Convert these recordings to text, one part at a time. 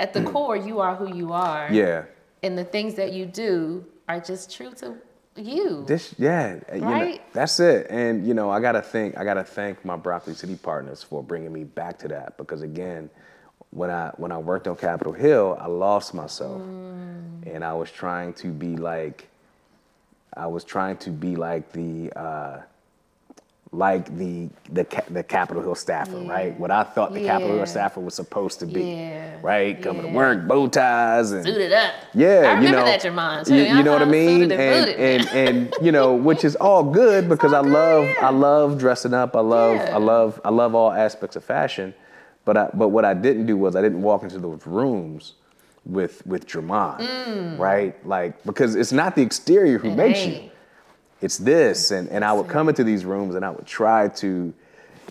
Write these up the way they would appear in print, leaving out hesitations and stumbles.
at the core, you are who you are. Yeah. And the things that you do are just true to you. Right? You know, that's it. And you know, I gotta thank my Broccoli City partners for bringing me back to that, because again, when I worked on Capitol Hill, I lost myself, and I was trying to be like the Capitol Hill staffer, right? What I thought the Capitol Hill staffer was supposed to be, right? Coming to work, bow ties, and suited up. Yeah, I remember that, Jermon. You know what I mean? And you know, which is all good, because I love dressing up. I love all aspects of fashion. But what I didn't do was I didn't walk into those rooms with Jermon, right? Like, because it's not the exterior who makes you. It's this, and I would come into these rooms and I would try to,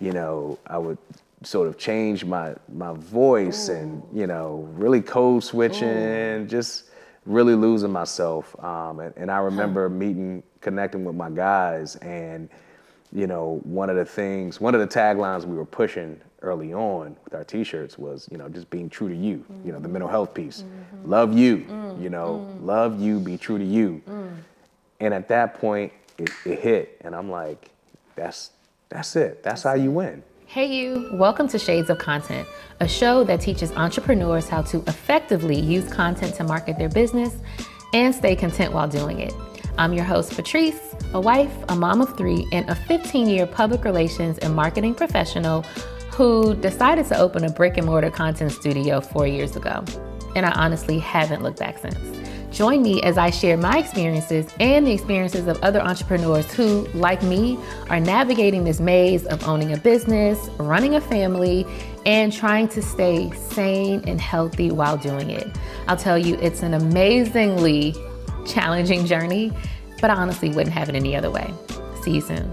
you know, I would sort of change my voice and, you know, really code switching, just really losing myself. And I remember connecting with my guys, and, you know, one of the taglines we were pushing early on with our t-shirts was, you know, just being true to you, you know, the mental health piece. Love you, you know, love you, be true to you. And at that point, it hit, and I'm like, that's it. That's how you win. Hey you, welcome to Shades of Content, a show that teaches entrepreneurs how to effectively use content to market their business and stay content while doing it. I'm your host, Patrice, a wife, a mom of 3, and a 15-year public relations and marketing professional who decided to open a brick and mortar content studio 4 years ago. And I honestly haven't looked back since. Join me as I share my experiences and the experiences of other entrepreneurs who, like me, are navigating this maze of owning a business, running a family, and trying to stay sane and healthy while doing it. I'll tell you, it's an amazingly challenging journey, but I honestly wouldn't have it any other way. See you soon.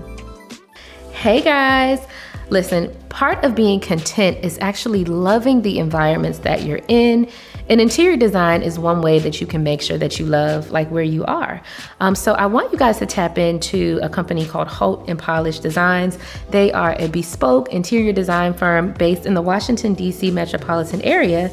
Hey guys. Listen, part of being content is actually loving the environments that you're in. And interior design is one way that you can make sure that you love like where you are. So I want you guys to tap into a company called Haute and Polished Designs. They are a bespoke interior design firm based in the Washington, D.C. metropolitan area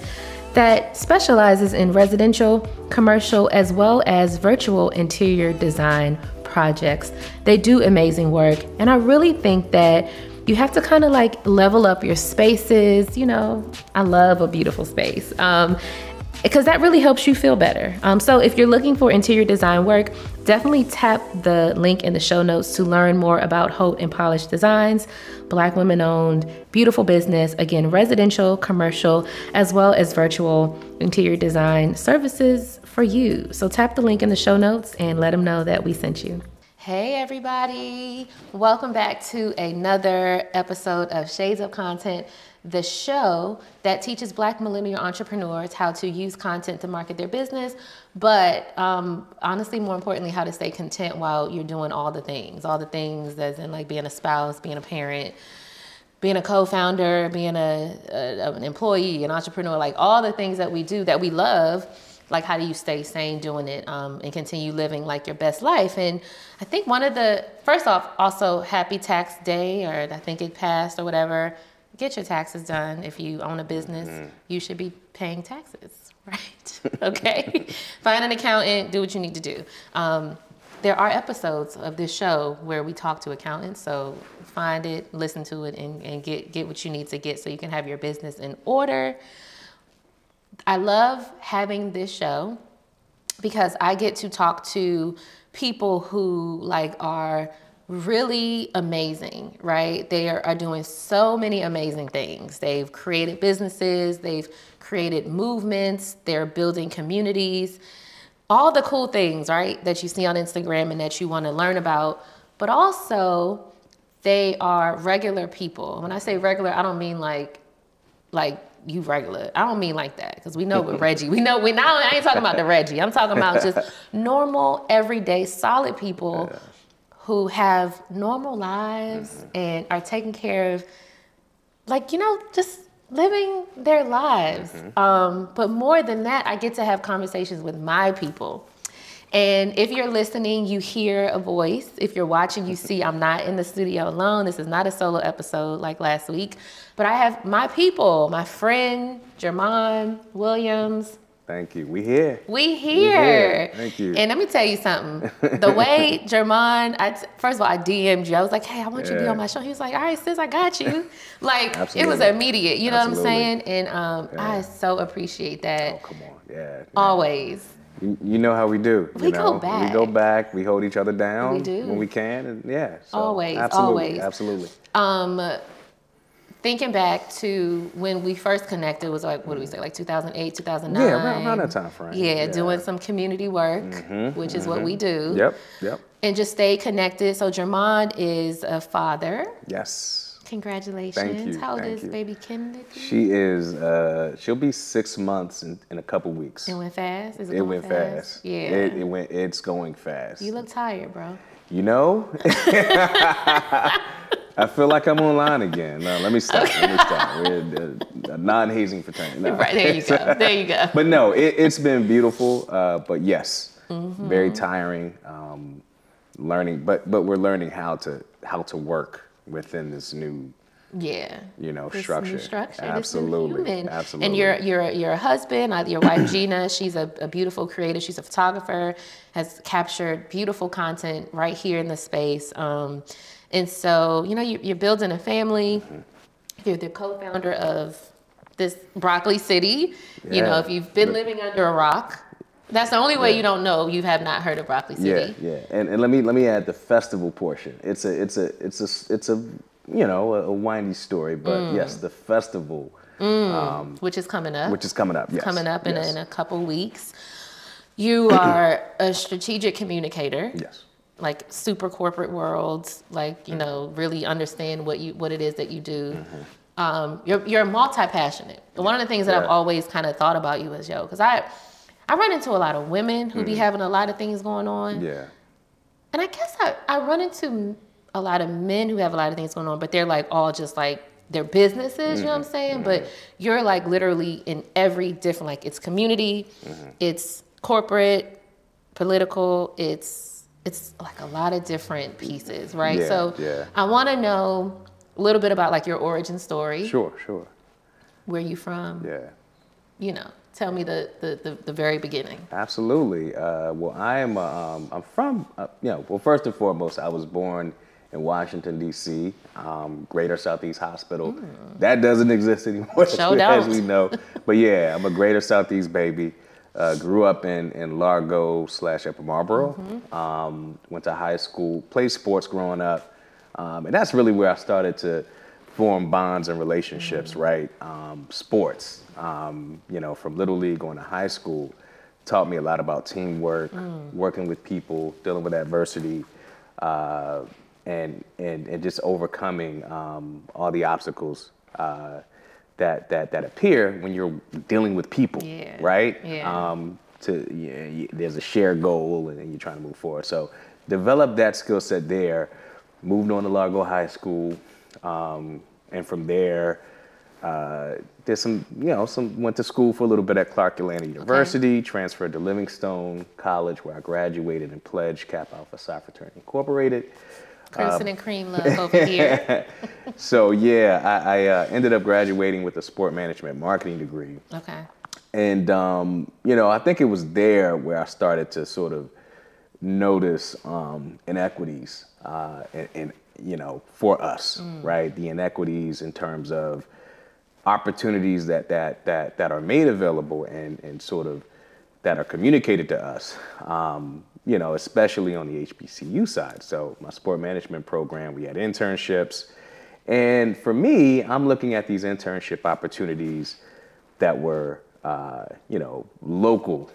that specializes in residential, commercial, as well as virtual interior design projects. They do amazing work. And I really think that you have to kind of like level up your spaces. You know, I love a beautiful space because that really helps you feel better. So if you're looking for interior design work, definitely tap the link in the show notes to learn more about Haute and Polished Designs, Black women owned, beautiful business, again, residential, commercial, as well as virtual interior design services for you. So tap the link in the show notes and let them know that we sent you. Hey everybody, welcome back to another episode of Shades of Content, the show that teaches Black millennial entrepreneurs how to use content to market their business, but honestly, more importantly, how to stay content while you're doing all the things as in like being a spouse, being a parent, being a co-founder, being an employee, an entrepreneur, like all the things that we do that we love. Like, how do you stay sane doing it and continue living like your best life? And I think first off, also happy tax day, or I think it passed or whatever. Get your taxes done. If you own a business, you should be paying taxes, right? Okay. Find an accountant, do what you need to do. There are episodes of this show where we talk to accountants, so find it, listen to it, and get what you need to get so you can have your business in order. I love having this show because I get to talk to people who like are really amazing, right? They are doing so many amazing things. They've created businesses, they've created movements, they're building communities, all the cool things, right, that you see on Instagram and that you want to learn about, but also they are regular people. When I say regular, I don't mean like you regular. I don't mean like that, because we know with Reggie. I ain't talking about the Reggie. I'm talking about just normal, everyday, solid people who have normal lives and are taking care of, like, you know, just living their lives. But more than that, I get to have conversations with my people. And if you're listening, you hear a voice. If you're watching, you see I'm not in the studio alone. This is not a solo episode like last week. But I have my people, my friend, Jermon Williams. Thank you. We here. We here. Thank you. And let me tell you something. The way Jermon, first of all, I DM'd you. I was like, hey, I want you to be on my show. He was like, all right, sis, I got you. Like, it was immediate. You know what I'm saying? And I so appreciate that. Oh, come on. Yeah. Always. You know how we do. We go back. We go back. We hold each other down. We do. When we can. And so, always. Absolutely. Thinking back to when we first connected was like, what do we say, like 2008, 2009? Yeah, around that time frame. Yeah, doing some community work, which is what we do. Yep. And just stay connected. So Jermon is a father. Yes. Congratulations. Thank you. How old is baby Kennedy? She is, she'll be 6 months in a couple weeks. It went fast? It went fast. Yeah. It's going fast. You look tired, bro. You know? I feel like I'm online again. No, let me stop. We're a non-hazing fraternity. No. Right, there you go. But no, it's been beautiful. But yes, very tiring. Learning, but we're learning how to work within this new, structure. New structure. Absolutely. And you're a husband. Your wife Gina, she's a beautiful creator. She's a photographer. Has captured beautiful content right here in the space. And so, you're building a family. You're the co-founder of this Broccoli City. Yeah. If you've been living under a rock, that's the only way you don't know you have not heard of Broccoli City. Yeah. And let me add the festival portion. It's a windy story, but yes, the festival, which is coming up. Yes. Coming up in a couple weeks. You are a strategic communicator. Yes. Like super corporate worlds, really understand what it is that you do. You're multi-passionate. One of the things that I've always kind of thought about you is, because I run into a lot of women who be having a lot of things going on. Yeah. And I guess I run into a lot of men who have a lot of things going on, but they're like all just like their businesses, you know what I'm saying? But you're like literally in every different, like it's community, it's corporate, political, it's like a lot of different pieces, right? I want to know a little bit about like your origin story. Sure. Where you from? Yeah. Tell me the very beginning. Absolutely. Well, I'm from, well, first and foremost, I was born in Washington, D.C., Greater Southeast Hospital. That doesn't exist anymore, as we know. But yeah, I'm a Greater Southeast baby. Grew up in Largo/Upper Marlboro. Went to high school, played sports growing up. And that's really where I started to form bonds and relationships, right? Sports, from Little League going to high school, taught me a lot about teamwork, working with people, dealing with adversity, and just overcoming all the obstacles that appear when you're dealing with people, right? Yeah. There's a shared goal and you're trying to move forward. So developed that skill set there, moved on to Largo High School, and from there, did went to school for a little bit at Clark Atlanta University, transferred to Livingstone College where I graduated and pledged Kappa Alpha Psi Fraternity Incorporated. Crimson and cream love over here. So yeah, I ended up graduating with a sport management marketing degree. Okay. And I think it was there where I started to sort of notice inequities for us, right? The inequities in terms of opportunities that are made available and sort of that are communicated to us. Especially on the HBCU side. So my sport management program, we had internships. And for me, I'm looking at these internship opportunities that were, local.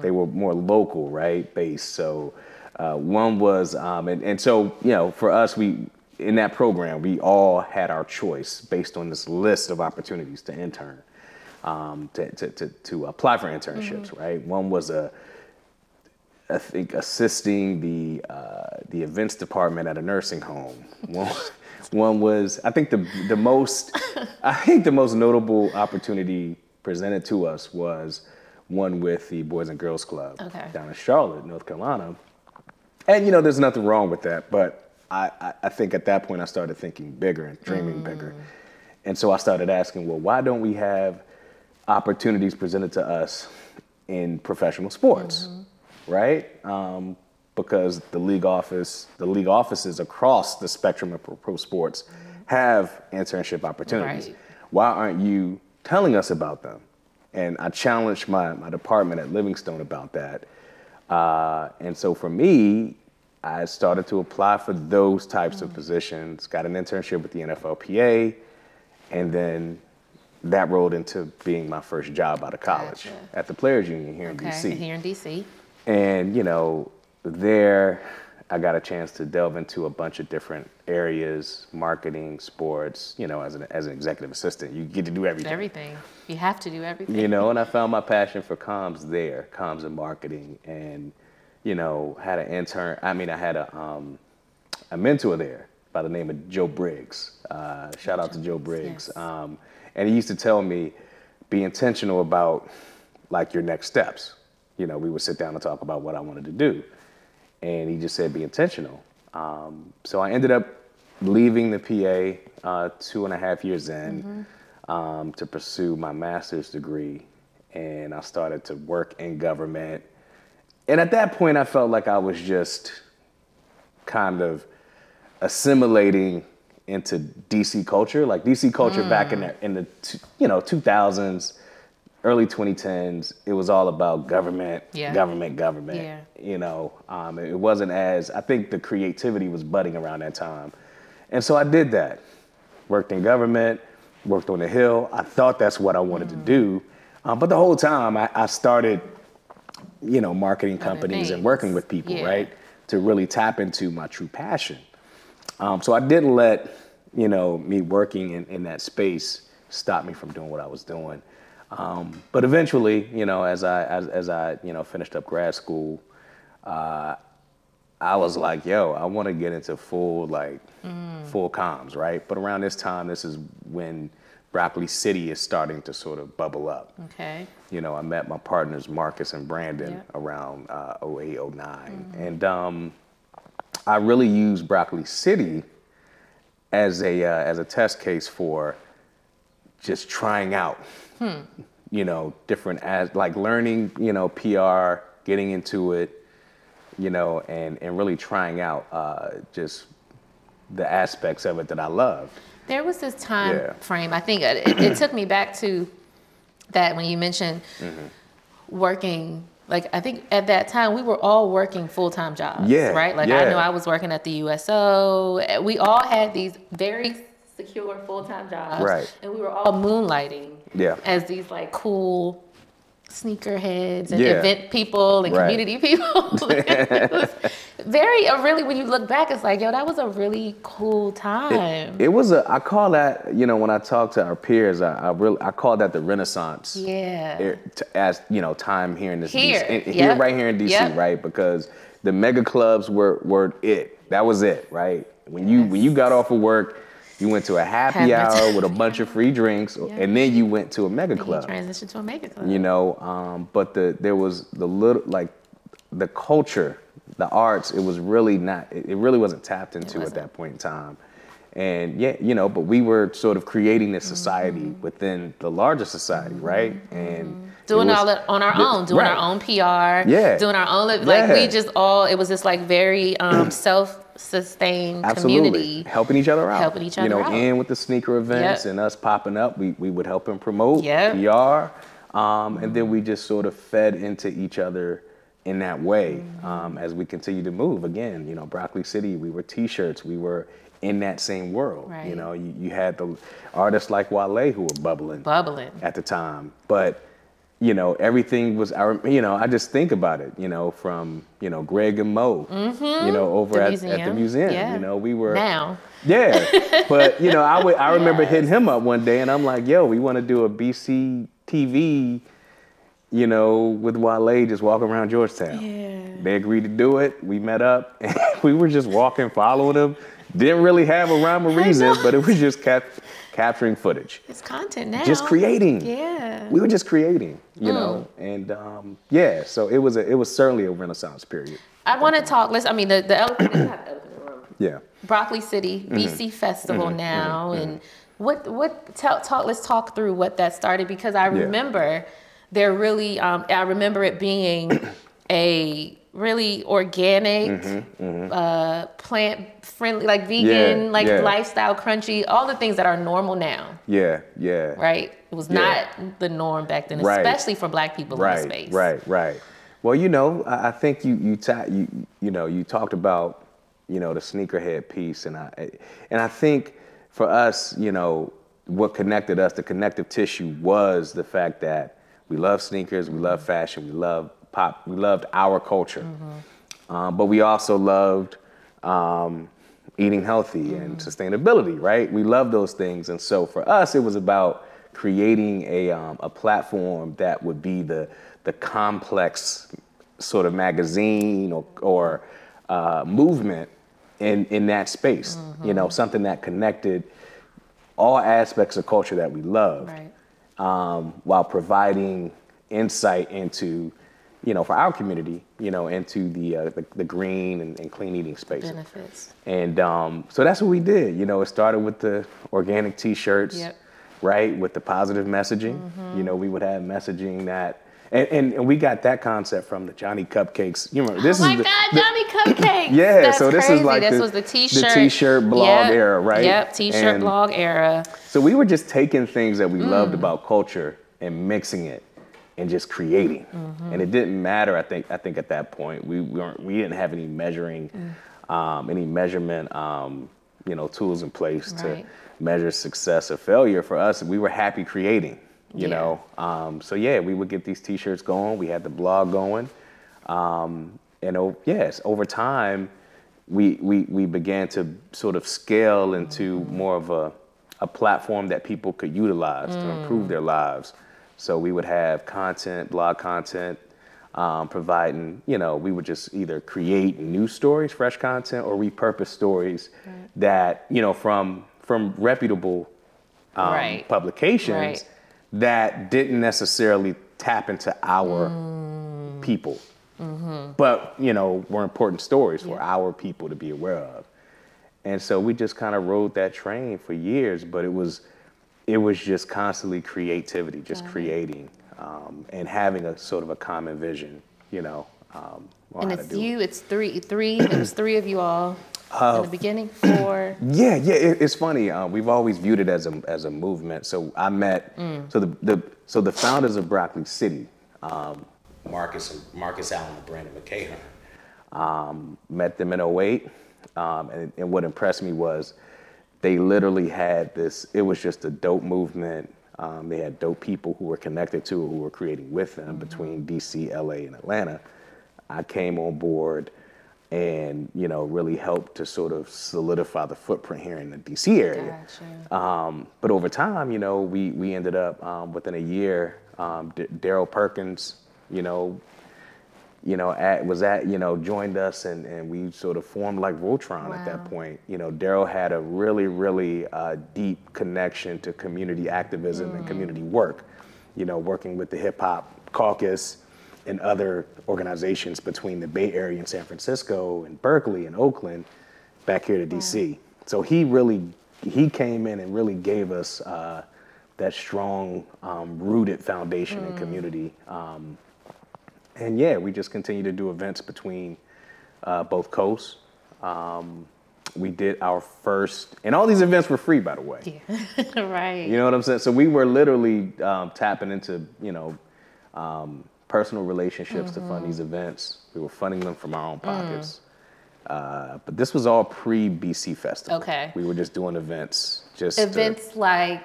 They were more local, right, based. So one was, for us, in that program, we all had our choice based on this list of opportunities to intern, to apply for internships, right? One was I think assisting the events department at a nursing home. One was, I think the most notable opportunity presented to us was one with the Boys and Girls Club down in Charlotte, North Carolina. And, there's nothing wrong with that, but I think at that point I started thinking bigger and dreaming bigger. And so I started asking, well, why don't we have opportunities presented to us in professional sports, right? Because the league offices across the spectrum of pro sports have internship opportunities. Right. Why aren't you telling us about them? And I challenged my department at Livingstone about that. And so for me, I started to apply for those types of positions, got an internship with the NFLPA, and then that rolled into being my first job out of college at the Players Union here in DC. Here in DC. And, there I got a chance to delve into a bunch of different areas, marketing, sports, as an executive assistant. You get to do everything. Everything. You have to do everything. And I found my passion for comms there, comms and marketing, and, had an intern. I had a mentor there by the name of Joe Briggs. Shout out to Joe Briggs. Yes. And he used to tell me, be intentional about like your next steps. We would sit down and talk about what I wanted to do. And he just said, be intentional. So I ended up leaving the PA 2.5 years in to pursue my master's degree. And I started to work in government. And at that point, I felt like I was just kind of assimilating into DC culture, like DC culture back in the 2000s, early 2010s. It was all about government. Yeah. It wasn't as, I think the creativity was budding around that time. And so I did that. Worked in government, worked on the Hill. I thought that's what I wanted to do. But the whole time I started, marketing companies and working with people, right? To really tap into my true passion. So I didn't let, me working in that space stop me from doing what I was doing. But eventually, as I finished up grad school, I was like, I want to get into full comms, right? But around this time, this is when Broccoli City is starting to sort of bubble up. Okay. I met my partners, Marcus and Brandon, around 08, 09. And I really used Broccoli City as a test case for just trying out, different learning, PR, getting into it, and really trying out just the aspects of it that I loved. There was this time frame, I think it took me back to that when you mentioned working. Like, I think at that time, we were all working full-time jobs, right? Like, I know I was working at the USO. We all had these very secure full-time jobs. Right. And we were all moonlighting as these, cool sneakerheads and event people and community people. It was very, really, when you look back, it's like, that was a really cool time. It was I call that, when I talk to our peers, I call that the Renaissance. Yeah. As, time here in this DC, right here in DC, right? Because the mega clubs were it. That was it, right? When you got off of work, you went to a happy hour with a bunch of free drinks, and then you went to a mega club. You transitioned to a mega club. But there was the little, the culture, the arts, it was really not, it really wasn't tapped into at that point in time. And but we were sort of creating this society within the larger society, right? And doing all that on our own, doing our own PR, doing our own, we just all, it was just very self-sustained community. Helping each other out. And with the sneaker events and us popping up, we would help and promote PR. And then we just sort of fed into each other in that way as we continue to move. Again, Broccoli City, we were T-shirts, we were in that same world. Right. You had the artists like Wale who were bubbling at the time. But, everything was, I just think about it, from, Greg and Mo, over at the museum. Yeah. We were. Now. Yeah. But, I remember hitting him up one day and I'm like, we want to do a BC TV, with Wale just walking around Georgetown. Yeah. They agreed to do it. We met up and we were just walking, following him. Didn't really have a rhyme or reason, but it was just capturing footage. It's content now. Just creating. Yeah. We were just creating, you know, and so it was certainly a Renaissance period. I want to talk. The elephant in the room. Yeah. Broccoli City BC Festival now, and let's talk through what that started, because I remember I remember it being a really organic, plant friendly, like vegan, lifestyle, crunchy, all the things that are normal now. Yeah. Right? It was not the norm back then, especially for Black people in the space. Right. Well, you know, I think you talked about, you know, the sneakerhead piece, and I think for us, you know, what connected us, the connective tissue, was the fact that we love sneakers, we love fashion, we love pop, we loved our culture, but we also loved eating healthy and sustainability, right? We love those things, and so for us, it was about creating a platform that would be the complex sort of magazine or movement in that space, you know, something that connected all aspects of culture that we love, while providing insight into, you know, for our community, you know, into the green and clean eating space. Benefits. And so that's what we did. You know, it started with the organic T-shirts, right, with the positive messaging. You know, we would have messaging that, and we got that concept from the Johnny Cupcakes. You remember this? Johnny Cupcakes. Yeah, that's so this crazy. is like this was the T-shirt. The T-shirt blog era, right? Yep, T-shirt blog era. So we were just taking things that we loved about culture and mixing it and just creating. And it didn't matter, I think at that point, we didn't have any measuring, any measurement, you know, tools in place to measure success or failure. For us, we were happy creating, you know? So we would get these T-shirts going. We had the blog going. And over time, we began to sort of scale into more of a platform that people could utilize to improve their lives. So we would have content, blog content, providing, you know, we would just either create new stories, fresh content, or repurpose stories that, you know, from reputable publications that didn't necessarily tap into our people, but, you know, were important stories for our people to be aware of. And so we just kind of rode that train for years, but it was just constantly creativity, just creating, and having a sort of a common vision, you know. And it's you, it's three, there was three of you all in the beginning, four. It's funny. We've always viewed it as a movement. So I met, so the founders of Broccoli City, Marcus Allen and Brandon McCahon, met them in 2008. And what impressed me was they literally had this, it was just a dope movement. They had dope people who were connected to it, who were creating with them between DC, LA, and Atlanta. I came on board and, you know, really helped to sort of solidify the footprint here in the DC area. Gotcha. But over time, you know, we ended up, within a year, Daryl Perkins, joined us and we sort of formed like Voltron at that point. You know, Daryl had a really, really deep connection to community activism and community work, you know, working with the Hip Hop Caucus and other organizations between the Bay Area and San Francisco and Berkeley and Oakland back here to DC. So he came in and really gave us that strong, rooted foundation in community. And we just continue to do events between both coasts. We did our first, and all these events were free, by the way. Yeah, right. You know what I'm saying? So we were literally tapping into, you know, personal relationships to fund these events. We were funding them from our own pockets. But this was all pre-BC Festival. Okay. We were just doing events. Like...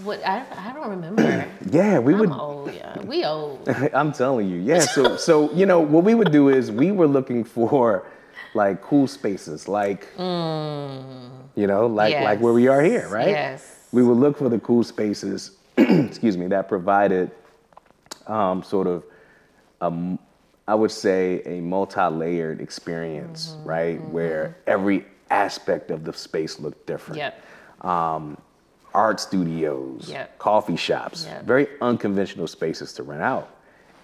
What I don't remember. Yeah, I'm old. Yeah, we old. I'm telling you. Yeah. So you know what we would do is we were looking for like cool spaces, like you know, like where we are here, right? Yes. We would look for the cool spaces, excuse me, that provided sort of I would say, a multi-layered experience, right? Where every aspect of the space looked different. Yep. Art studios, coffee shops, very unconventional spaces to rent out.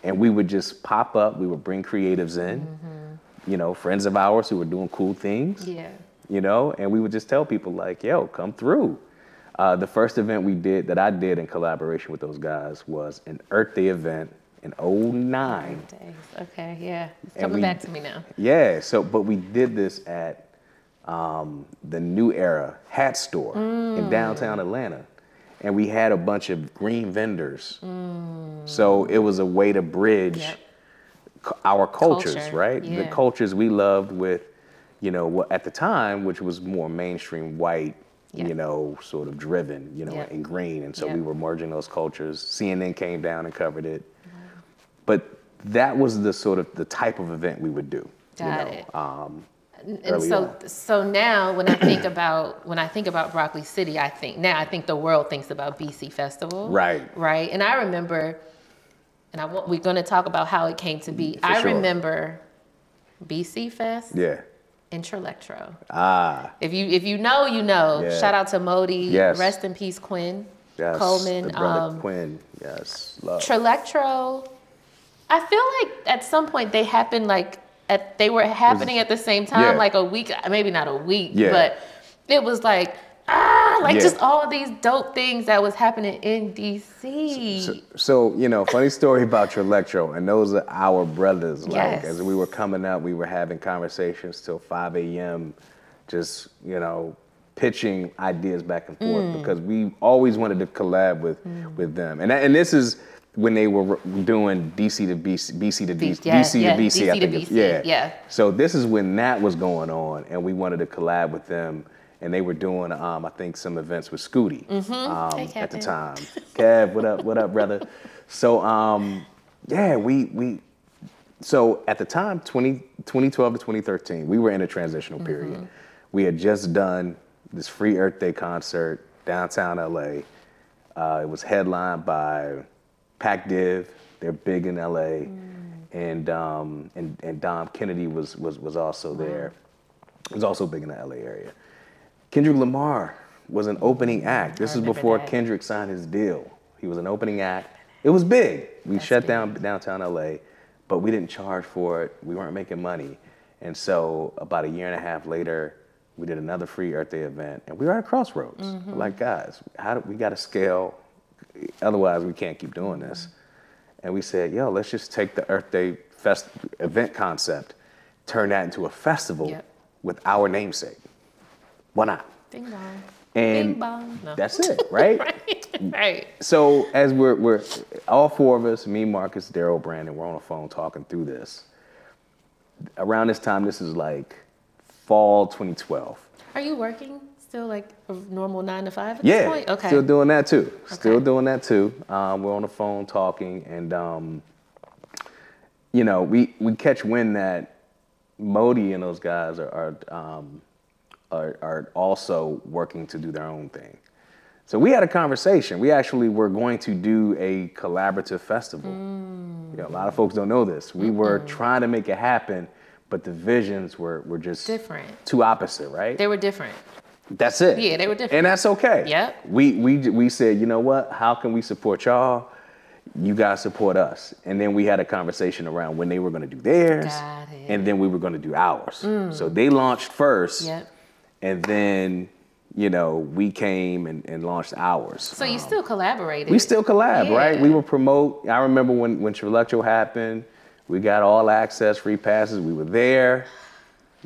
And we would just pop up, we would bring creatives in, you know, friends of ours who were doing cool things, you know, and we would just tell people like, yo, come through. The first event that I did in collaboration with those guys was an Earth Day event in 2009. Okay, yeah. It's coming back to me now. Yeah, but we did this at the New Era hat store in downtown Atlanta. And we had a bunch of green vendors. So it was a way to bridge our cultures, right? The cultures we loved with, you know, at the time, which was more mainstream white, you know, sort of driven, you know, and green. And so we were merging those cultures. CNN came down and covered it. But that was the sort of the type of event we would do. Got it. And so now when I think about Broccoli City, I think the world thinks about BC Festival. Right. And I remember, we're going to talk about how it came to be. I remember BC Fest. In Trelectro. If you know, you know. Shout out to Modi. Rest in peace, Quinn. Coleman. The brother Quinn. Yes. Love. Trelectro. I feel like at some point they happened they were happening at the same time, like a week, maybe not a week, but it was like, just all these dope things that was happening in DC. So you know, funny story about Trelectro, and those are our brothers. Like, as we were coming up, we were having conversations till 5 a.m., just, you know, pitching ideas back and forth because we always wanted to collab with them. And this is when they were doing DC to BC to DC, I think. So this is when that was going on, and we wanted to collab with them, and they were doing, I think, some events with Scooty at the time. Kev, what up, brother? So so at the time, 2012 to 2013, we were in a transitional period. We had just done this free Earth Day concert downtown LA. It was headlined by Pac Div, they're big in LA, and Dom Kennedy was also there. He was also big in the LA area. Kendrick Lamar was an opening act. This is before Kendrick signed his deal. He was an opening act. It was big. We shut down downtown LA, but we didn't charge for it. We weren't making money. And so about a year and a half later, we did another free Earth Day event, and we were at a crossroads. We're like, guys, we got to scale. Otherwise, we can't keep doing this. And we said, yo, let's just take the Earth Day event concept, turn that into a festival with our namesake. Why not? Ding dong. And Bing bong. No. That's it, right? Right. So as we're all four of us, me, Marcus, Daryl, Brandon, we're on the phone talking through this. Around this time, this is like fall 2012. Are you working still like a normal 9 to 5 at this point? Okay. Still doing that too. We're on the phone talking, and you know, we catch wind that Modi and those guys are also working to do their own thing. So we had a conversation. We actually were going to do a collaborative festival. You know, a lot of folks don't know this. We were trying to make it happen, but the visions were just different. Too opposite, right? They were different. That's it. Yeah, they were different. And that's okay. Yeah. We said, you know what? How can we support y'all? You guys support us. And then we had a conversation around when they were going to do theirs, and then we were going to do ours. So they launched first, and then, you know, we came and launched ours. So you still collaborated. We still collab, right? We would promote. I remember when Trelectro happened, we got all access, free passes. We were there,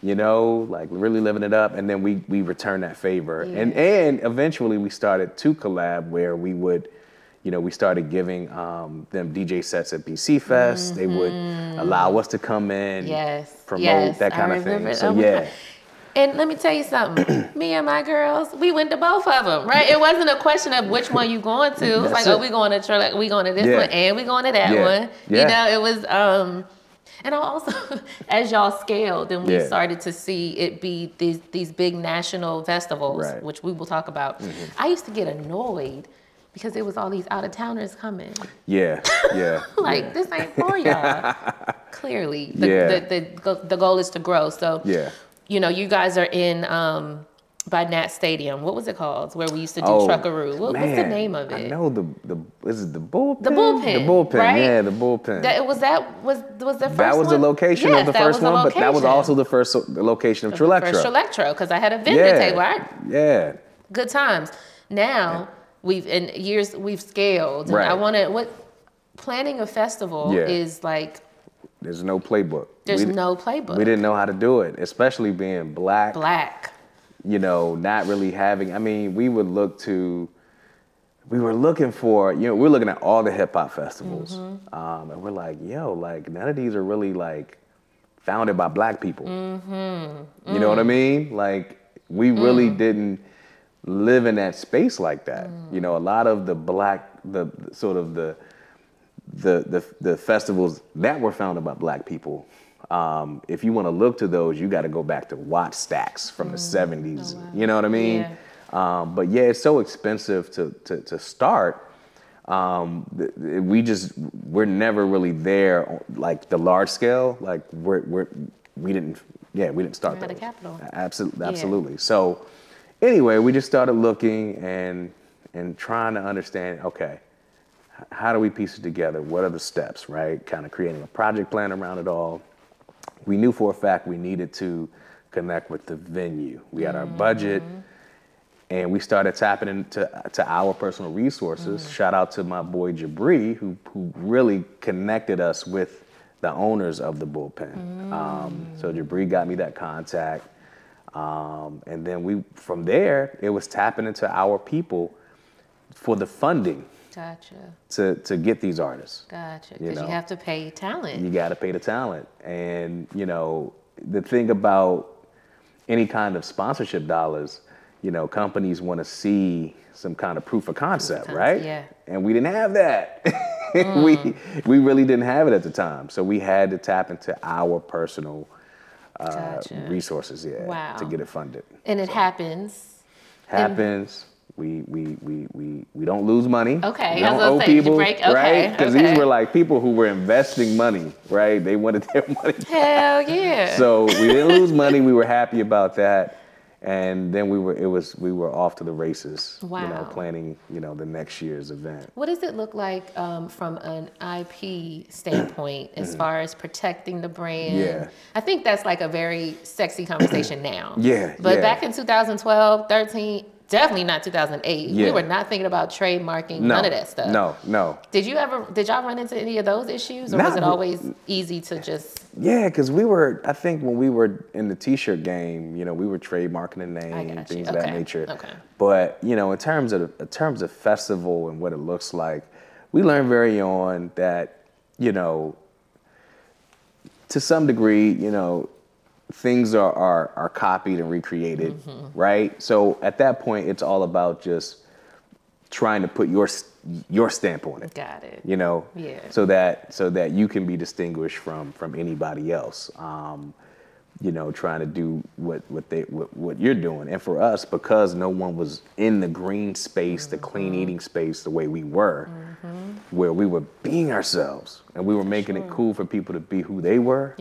you know, like really living it up. And then we returned that favor. And eventually we started to collab where we would, you know, we started giving them DJ sets at BC Fest. They would allow us to come in, promote that kind of thing. So And let me tell you something. Me and my girls, we went to both of them, right? It wasn't a question of which one you going to. It was like, oh, we going to we going to this one, and we going to that one. You know, it was. And also, as y'all scaled, and we started to see it be these big national festivals, which we will talk about. I used to get annoyed because there was all these out of towners coming. Like this ain't for y'all. Clearly, the goal is to grow. So, you know, you guys are in by Nat Stadium. What was it called? Where we used to do Truckaroo. What's the name of it? I know is it the bullpen? The bullpen. The bullpen, right? Yeah, the bullpen. Was the first one? That was the location of the first one, but that was also the first location of Trelectro. First Trelectro, because I had a vendor table. Yeah. Good times. Now we've scaled. Right. I want to planning a festival is like. There's no playbook. No playbook. We didn't know how to do it, especially being black. You know, not really having. I mean, we were looking for. You know, we're looking at all the hip hop festivals, and we're like, yo, like none of these are really like founded by black people. You know what I mean? Like we really didn't live in that space like that. You know, a lot of the the festivals that were founded by black people, if you want to look to those, you got to go back to watch stacks from the 70s. Oh, wow. You know what I mean? Yeah. But yeah, it's so expensive to start. We're never really there like the large scale. Like we didn't start those. Capital. Absolutely. Yeah. So anyway, we just started looking and trying to understand. Okay. How do we piece it together? What are the steps, right? Kind of creating a project plan around it all. We knew for a fact we needed to connect with the venue. We had our budget, and we started tapping into our personal resources. Shout out to my boy Jabri, who really connected us with the owners of the bullpen. So Jabri got me that contact, and then from there it was tapping into our people for the funding. Gotcha. To get these artists. Gotcha. Because you have to pay talent. You got to pay the talent. And, you know, the thing about any kind of sponsorship dollars, you know, companies want to see some kind of proof of concept, right? Yeah. And we didn't have that. We really didn't have it at the time. So we had to tap into our personal resources, to get it funded. And it happens. We don't lose money. Okay, we don't owe people, right? Because these were like people who were investing money, right? They wanted their money back. Hell yeah! So we didn't lose money. We were happy about that, and then we were off to the races. Wow. You know, planning the next year's event. What does it look like from an IP standpoint as far as protecting the brand? Yeah. I think that's like a very sexy conversation now. But back in 2012, 13. Definitely not 2008. Yeah. We were not thinking about trademarking, none of that stuff. No. Did y'all run into any of those issues, or was it always easy to just? Yeah, because I think when we were in the t-shirt game, you know, we were trademarking the name, things of that nature. Okay. But, you know, in terms of festival and what it looks like, we learned very on that, you know, to some degree, you know, things are copied and recreated, right? So at that point, it's all about just trying to put your stamp on it. Got it. You know, so that you can be distinguished from anybody else. You know, trying to do what you're doing, and for us, because no one was in the green space, the clean eating space, the way we were, where we were being ourselves, and we were making it cool for people to be who they were.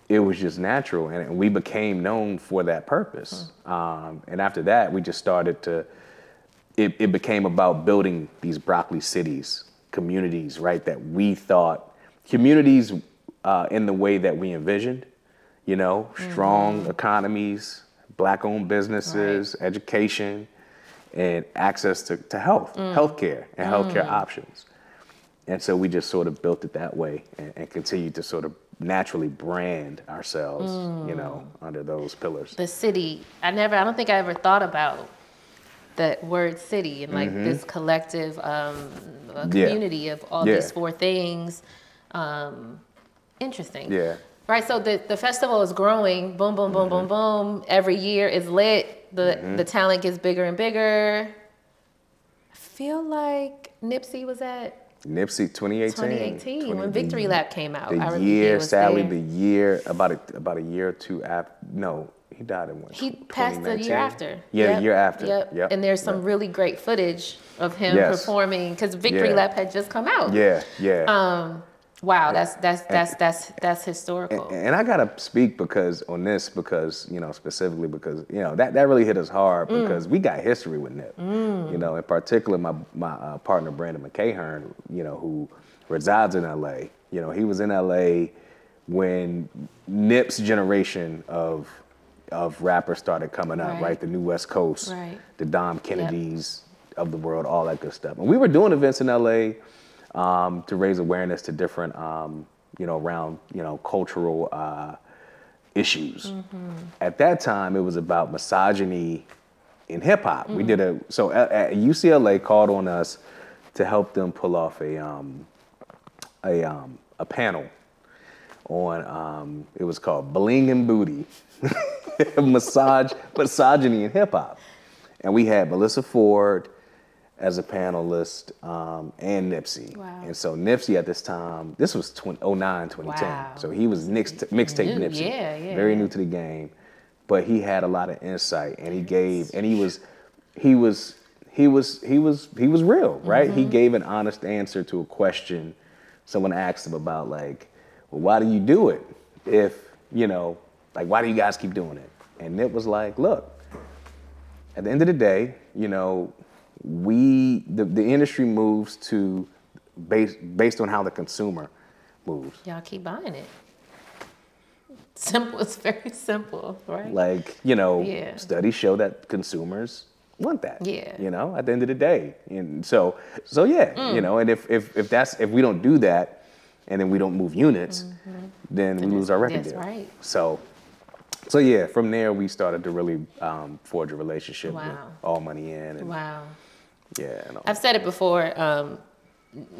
It was just natural, and we became known for that purpose. And after that, we just started to, it became about building these broccoli cities, communities, right? That we thought, communities in the way that we envisioned, you know, strong economies, black-owned businesses, education, and access to healthcare, and healthcare options. And so we just sort of built it that way and continued to sort of naturally brand ourselves, you know, under those pillars. The city, I don't think I ever thought about that word city and like this collective community of all these four things. Interesting. Yeah. Right, so the festival is growing, boom, boom, boom, boom, boom. Every year is lit, the talent gets bigger and bigger. I feel like Nipsey was at 2018 when Victory Lap came out. About a year or two after. No, he died in what? He passed the year after. Yeah, the year after. Yep. And there's some really great footage of him performing because Victory Lap had just come out. Wow, that's historical. And I gotta speak because specifically because that really hit us hard because we got history with Nip. In particular, my partner Brandon McCahern, who resides in LA. He was in LA when Nip's generation of rappers started coming up, right? The New West Coast, the Dom Kennedys of the world, all that good stuff. And we were doing events in LA to raise awareness to different, around, cultural issues. At that time, it was about misogyny in hip hop. We did at UCLA called on us to help them pull off a panel on, it was called Bling and Booty, misogyny in hip hop. And we had Melissa Ford as a panelist, and Nipsey. Wow. And so Nipsey at this time, this was 2009, 2010. Wow. So he was mixtape Nipsey, very new to the game, but he had a lot of insight, and he gave, and he was real, right? He gave an honest answer to a question someone asked him about, like, well, why do you do it? If, why do you guys keep doing it? And Nip was like, look, at the end of the day, the industry moves to based on how the consumer moves. Y'all keep buying it. Simple. It's very simple, right? Like, studies show that consumers want that. Yeah. At the end of the day. And so yeah, and if we don't do that and then we don't move units, then we lose our record deal. Right. So yeah, from there we started to really forge a relationship with All Money In. And, yeah. I've said it before,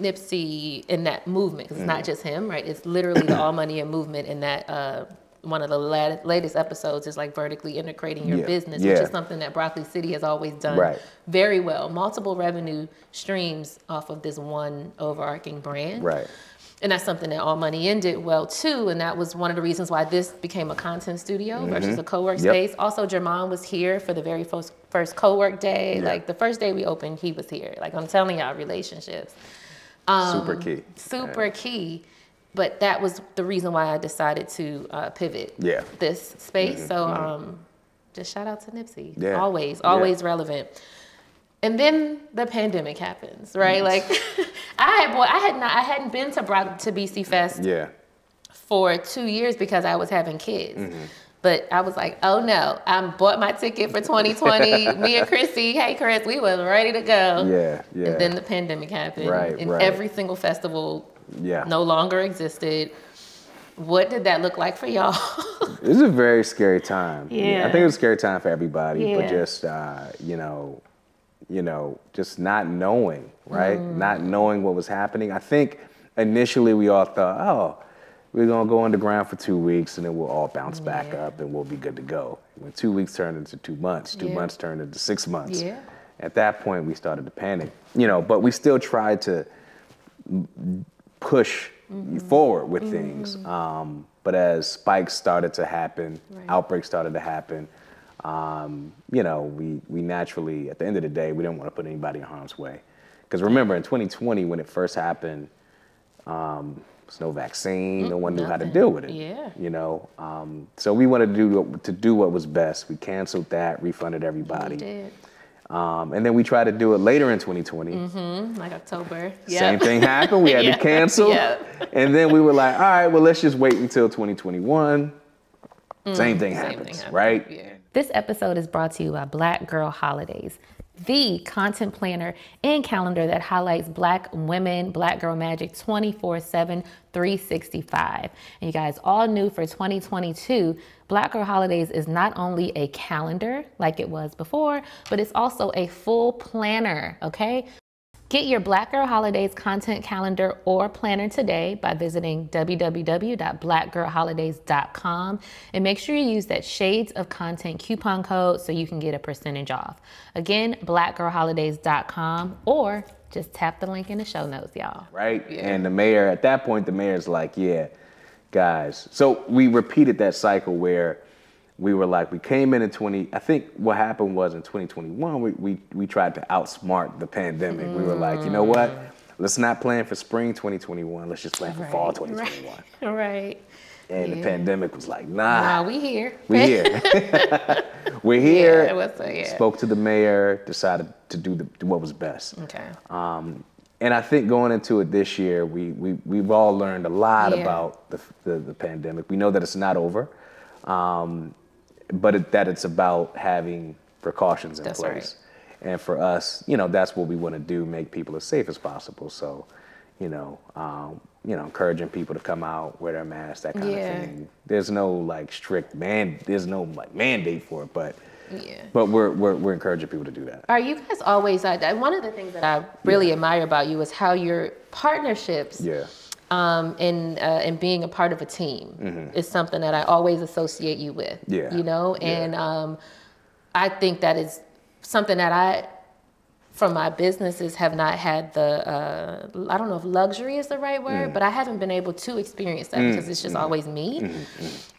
Nipsey in that movement, because it's not just him, right? It's literally the All Money In movement in that one of the latest episodes is like vertically integrating your business, which is something that Broccoli City has always done very well. Multiple revenue streams off of this one overarching brand. Right. And that's something that All Money In did well too, and that was one of the reasons why this became a content studio versus a co-work space. Also, Jermon was here for the very first co-work day. Yeah. Like the first day we opened, he was here. Like I'm telling y'all, relationships. Super key. Super key. But that was the reason why I decided to pivot this space. So just shout out to Nipsey. Yeah. Always relevant. And then the pandemic happens, right? Like I hadn't been to BC Fest for 2 years because I was having kids. But I was like, oh no, I bought my ticket for 2020. Me and Chrissy, hey Chris, we were ready to go. Yeah. And then the pandemic happened. And every single festival no longer existed. What did that look like for y'all? It was a very scary time. Yeah. I think it was a scary time for everybody, but just, just not knowing, right? Not knowing what was happening. I think initially we all thought, oh, we're going to go underground for 2 weeks and then we'll all bounce back up and we'll be good to go. When 2 weeks turned into 2 months, 2 months turned into 6 months. Yeah. At that point, we started to panic, but we still tried to push forward with things. But as spikes started to happen, outbreaks started to happen, we naturally, at the end of the day, we didn't want to put anybody in harm's way. Because remember, in 2020, when it first happened, there's no vaccine. No one knew how to deal with it. Yeah. So we wanted to do what was best. We canceled that, refunded everybody. We did. And then we tried to do it later in 2020. Like October. Same thing happened. We had to cancel. And then we were like, all right, well, let's just wait until 2021. Same thing happens, right? Yeah. This episode is brought to you by Black Girl Holidays, the content planner and calendar that highlights Black women, Black girl magic 24/7, 365. And you guys, all new for 2022, Black Girl Holidays is not only a calendar like it was before, but it's also a full planner, okay? Get your Black Girl Holidays content calendar or planner today by visiting www.blackgirlholidays.com and make sure you use that Shades of Content coupon code so you can get a % off. Again, blackgirlholidays.com, or just tap the link in the show notes, y'all. Right? Yeah. And the mayor, at that point, the mayor's like, yeah, guys. So we repeated that cycle where we were like, we came in 20, I think what happened was in 2021, we tried to outsmart the pandemic. We were like, you know what? let's not plan for spring 2021. Let's just plan for fall 2021. Right. And the pandemic was like, nah, we here. We here. We're here. Yeah, Spoke to the mayor, decided to do what was best. Okay. And I think going into it this year, we've all learned a lot about the pandemic. We know that it's not over, but that it's about having precautions in place. Right. And for us, that's what we want to do, make people as safe as possible. So, encouraging people to come out, wear their masks, that kind of thing. There's no strict mandate for it, but we're encouraging people to do that. Are you guys always? One of the things that I really admire about you is how your partnerships. And being a part of a team is something that I always associate you with. And I think that is something that I, from my businesses, have not had the, I don't know if luxury is the right word, but I haven't been able to experience that because it's just always me.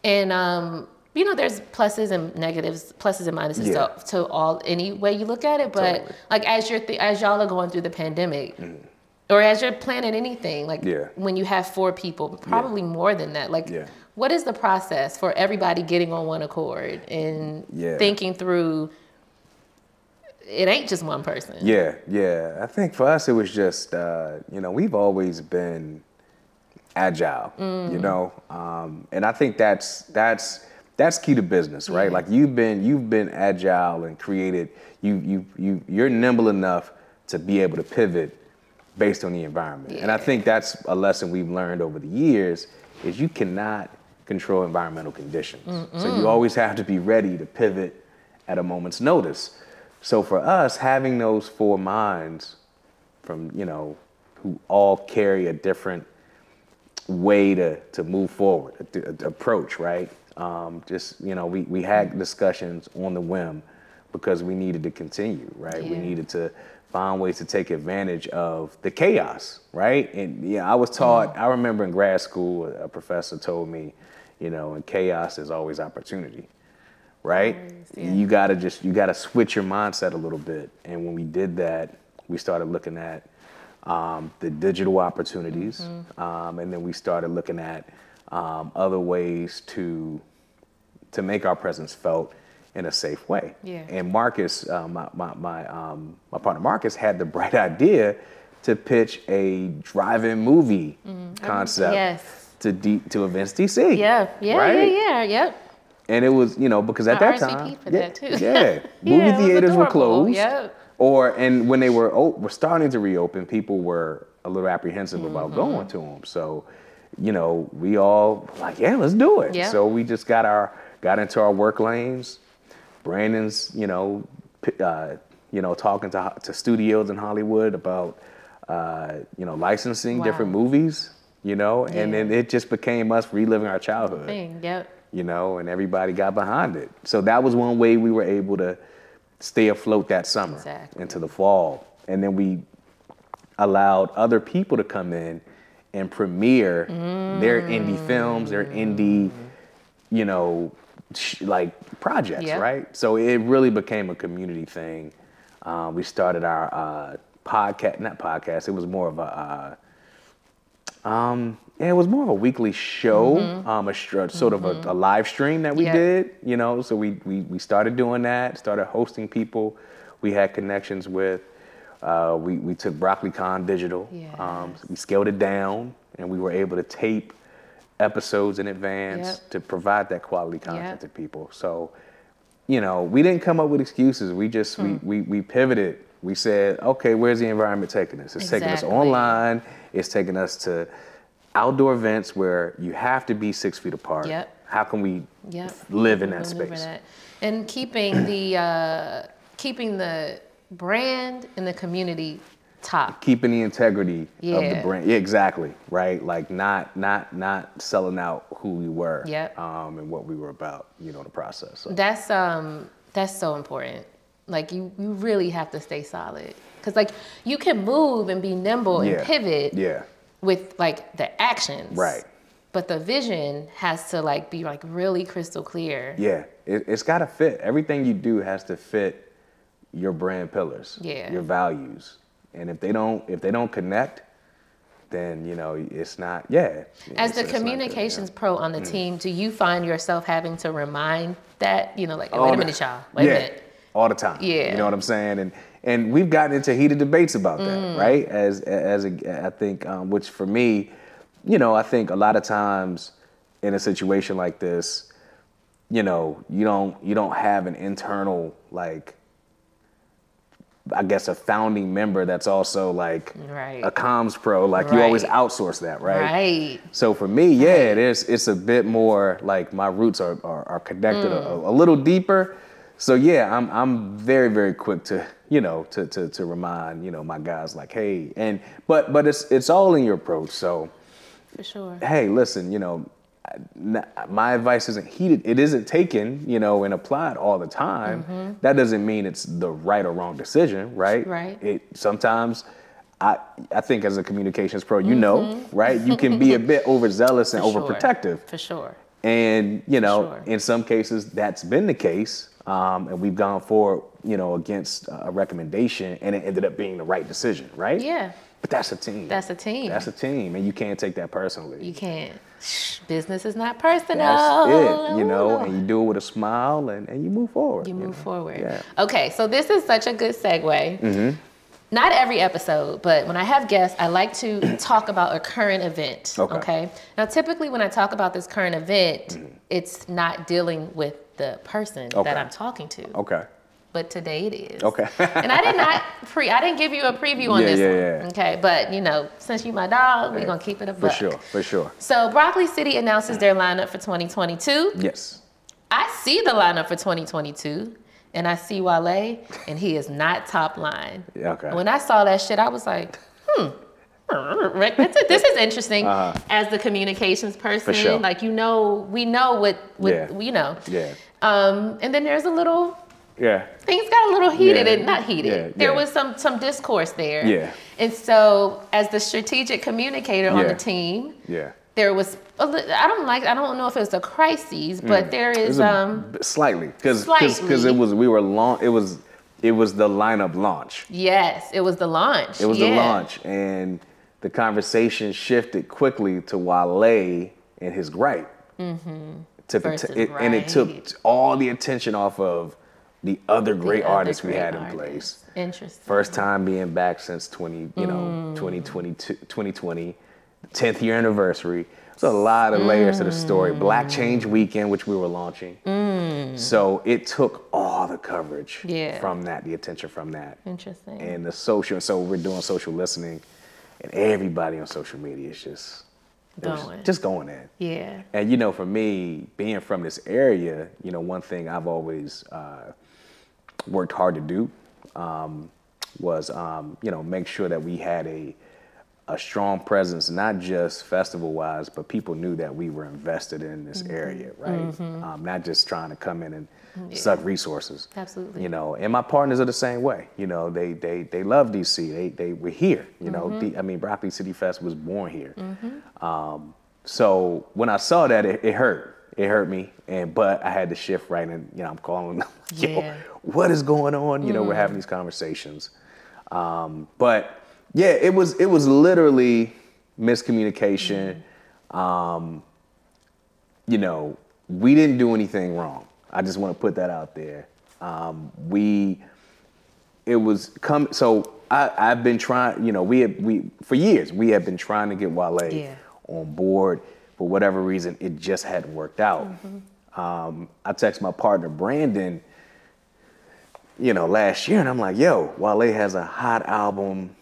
And, there's pluses and negatives, pluses and minuses to all, any way you look at it. But as y'all are going through the pandemic, or as you're planning anything, when you have 4 people, probably more than that, what is the process for everybody getting on one accord and thinking through, it ain't just one person? I think for us, it was just, we've always been agile, and I think that's key to business, right? Like you've been agile and created, you're nimble enough to be able to pivot based on the environment. And I think that's a lesson we've learned over the years is you cannot control environmental conditions. So you always have to be ready to pivot at a moment's notice. So for us, having those 4 minds from, who all carry a different way to move forward, approach, right? We had discussions on the whim because we needed to continue, right? We needed to find ways to take advantage of the chaos, right? And I was taught, I remember in grad school, a professor told me, in chaos there's always opportunity, right? You gotta switch your mindset a little bit. And when we did that, we started looking at the digital opportunities, and then we started looking at other ways to make our presence felt in a safe way. And Marcus, my partner Marcus, had the bright idea to pitch a drive-in movie concept to Events DC. Right? And it was, because at that time, for that too. Movie theaters were closed. And when they were starting to reopen, people were a little apprehensive about going to them. So, we all like, let's do it. So we just got into our work lanes. Brandon's, talking to studios in Hollywood about, licensing different movies, and then it just became us reliving our childhood. And everybody got behind it. So that was one way we were able to stay afloat that summer into the fall. And then we allowed other people to come in and premiere their indie films, their indie, projects, right? So it really became a community thing. We started our podcast, it was more of a, it was more of a weekly show, sort of a live stream that we did, so we started doing that, started hosting people we had connections with. We took BroccoliCon digital, we scaled it down, and we were able to tape episodes in advance to provide that quality content to people. So, we didn't come up with excuses. We just, we pivoted. We said, okay, where's the environment taking us? It's taking us online. It's taking us to outdoor events where you have to be 6 feet apart. How can we live in that space? And keeping the brand and the community top. Keeping the integrity of the brand. Yeah, exactly. Right. Like not selling out who we were and what we were about, in the process. So. That's so important. Like you really have to stay solid. Cause you can move and be nimble and pivot with the actions. Right. But the vision has to be really crystal clear. Yeah. It's gotta fit. Everything you do has to fit your brand pillars, your values. And if they don't connect, then, you know, it's not, As the communications pro on the team, do you find yourself having to remind that, you know, like, wait a minute, y'all, wait a minute. All the time. Yeah. You know what I'm saying? And we've gotten into heated debates about that, right? I think, which for me, you know, I think a lot of times in a situation like this, you know, you don't have an internal, like, I guess a founding member that's also like a comms pro. Like you always outsource that, right? Right. So for me, it's a bit more like my roots are connected a little deeper. So I'm very, very quick to, you know, to remind, you know, my guys like, hey, but it's all in your approach. So for sure. Hey, listen, you know, my advice isn't heeded. It isn't taken, you know, and applied all the time. That doesn't mean it's the right or wrong decision, right? Right. Sometimes I think as a communications pro, you know, right? You can be a bit overzealous and overprotective. For sure. And, you know, in some cases that's been the case. And we've gone forward, you know, against a recommendation and it ended up being the right decision, right? Yeah. But that's a team. That's a team. That's a team. And you can't take that personally. You can't. Business is not personal. That's it, you know, and you do it with a smile and you move forward. You move forward. Yeah. Okay, so this is such a good segue. Not every episode, but when I have guests, I like to talk about a current event. Okay. Now, typically when I talk about this current event, it's not dealing with the person that I'm talking to. Okay. But today it is. Okay. And I didn't give you a preview on this one. Okay, but you know, since you my dog, we're gonna keep it a buck. For sure. So Broccoli City announces their lineup for 2022. Yes. I see the lineup for 2022, and I see Wale, and he is not top line. Okay. When I saw that shit, I was like, this is interesting. As the communications person, for sure. like, you know, we know what you know. Yeah. And then there's a little. Yeah. Things got a little heated and not heated. There was some discourse there. Yeah. And so as the strategic communicator on the team, there was I don't know if it was a crisis, but there is slightly because it was the lineup launch. Yes, it was the launch. It was the launch, and the conversation shifted quickly to Wale and his gripe. And it took all the attention off of the other great artists we had in place. Interesting. First time being back since 2020, 10th year anniversary. So a lot of layers to the story. Black Change Weekend, which we were launching. So it took all the coverage from that, the attention from that. Interesting. And the social, so we're doing social listening, and everybody on social media is just going in. Yeah. And you know, for me, being from this area, you know, one thing I've always worked hard to do was, you know, make sure that we had a strong presence, not just festival-wise, but people knew that we were invested in this area, right? Not just trying to come in and suck resources. Absolutely. You know, and my partners are the same way. You know, they love DC. They were here. You know, Broccoli City Fest was born here. So when I saw that, it hurt. It hurt me, but I had to shift right, and you know, I'm calling them, yo, what is going on? You know, we're having these conversations, but yeah, it was literally miscommunication. You know, we didn't do anything wrong. I just want to put that out there. So I've been trying. You know, for years we have been trying to get Wale on board. For whatever reason, it just hadn't worked out. I text my partner, Brandon, you know, last year, and I'm like, yo, Wale has a hot album.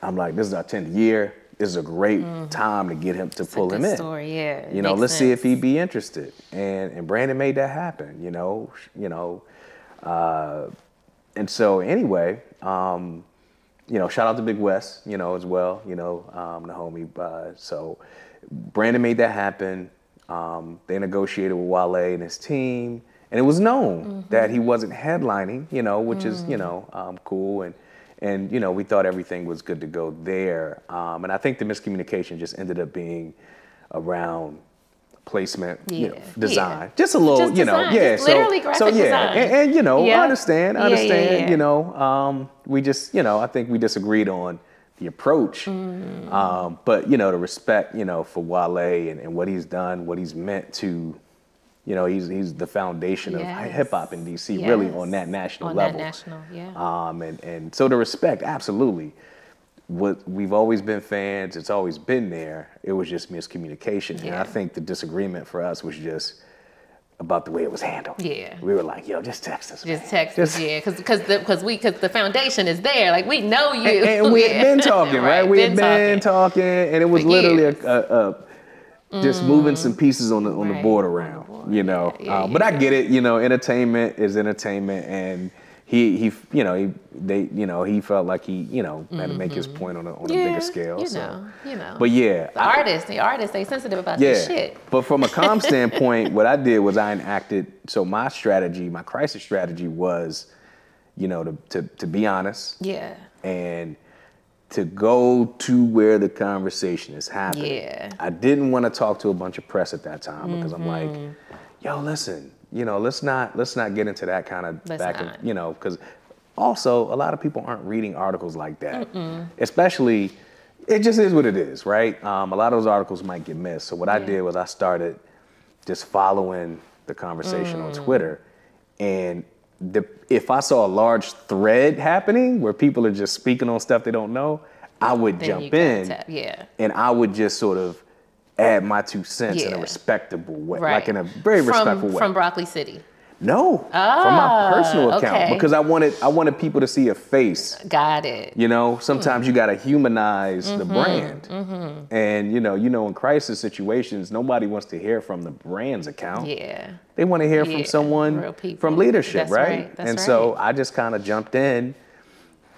I'm like, this is our 10th year. This is a great time to get him, to pull him in. Story, yeah. You know, let's see if he'd be interested. And Brandon made that happen, you know. And so anyway, you know, shout out to Big West, you know, as well, you know, the homie. So Brandon made that happen. They negotiated with Wale and his team, and it was known that he wasn't headlining, you know, which is, you know, cool. And, you know, we thought everything was good to go there. And I think the miscommunication just ended up being around placement, you know, design. Just a little, just you know, design. Literally graphic design. And, you know, I understand, you know, we just, you know, I think we disagreed on the approach. But, you know, the respect, you know, for Wale and what he's done, what he's meant to, you know, he's the foundation of hip hop in DC, really on that national level. And so the respect, absolutely. We've always been fans. It's always been there. It was just miscommunication. And I think the disagreement for us was just about the way it was handled. Yeah. We were like, yo, just text us. Just text us, because the foundation is there. Like, we know you. And we had been talking, right? We had been talking, and it was literally just moving some pieces on the board around, you know. But I get it, you know, entertainment is entertainment, and he felt like he, you know, had to make his point on a bigger scale. You know. But yeah. The artists, they sensitive about this shit. But from a calm standpoint, what I did was I enacted, so my crisis strategy was, you know, to be honest. Yeah. And to go to where the conversation is happening. Yeah. I didn't want to talk to a bunch of press at that time because I'm like, yo, listen, you know, let's not get into that kind of you know, because also a lot of people aren't reading articles like that. Especially, it just is what it is, right? A lot of those articles might get missed. So what I did was I started just following the conversation on Twitter, and if I saw a large thread happening where people are just speaking on stuff they don't know, I would jump in and I would just sort of add my 2 cents in a respectable way, like in a very respectful way. From Broccoli City? No, from my personal account, because I wanted people to see a face. Got it. You know, sometimes you got to humanize the brand, and you know, in crisis situations, nobody wants to hear from the brand's account. Yeah, they want to hear from someone from leadership, right? So I just kind of jumped in,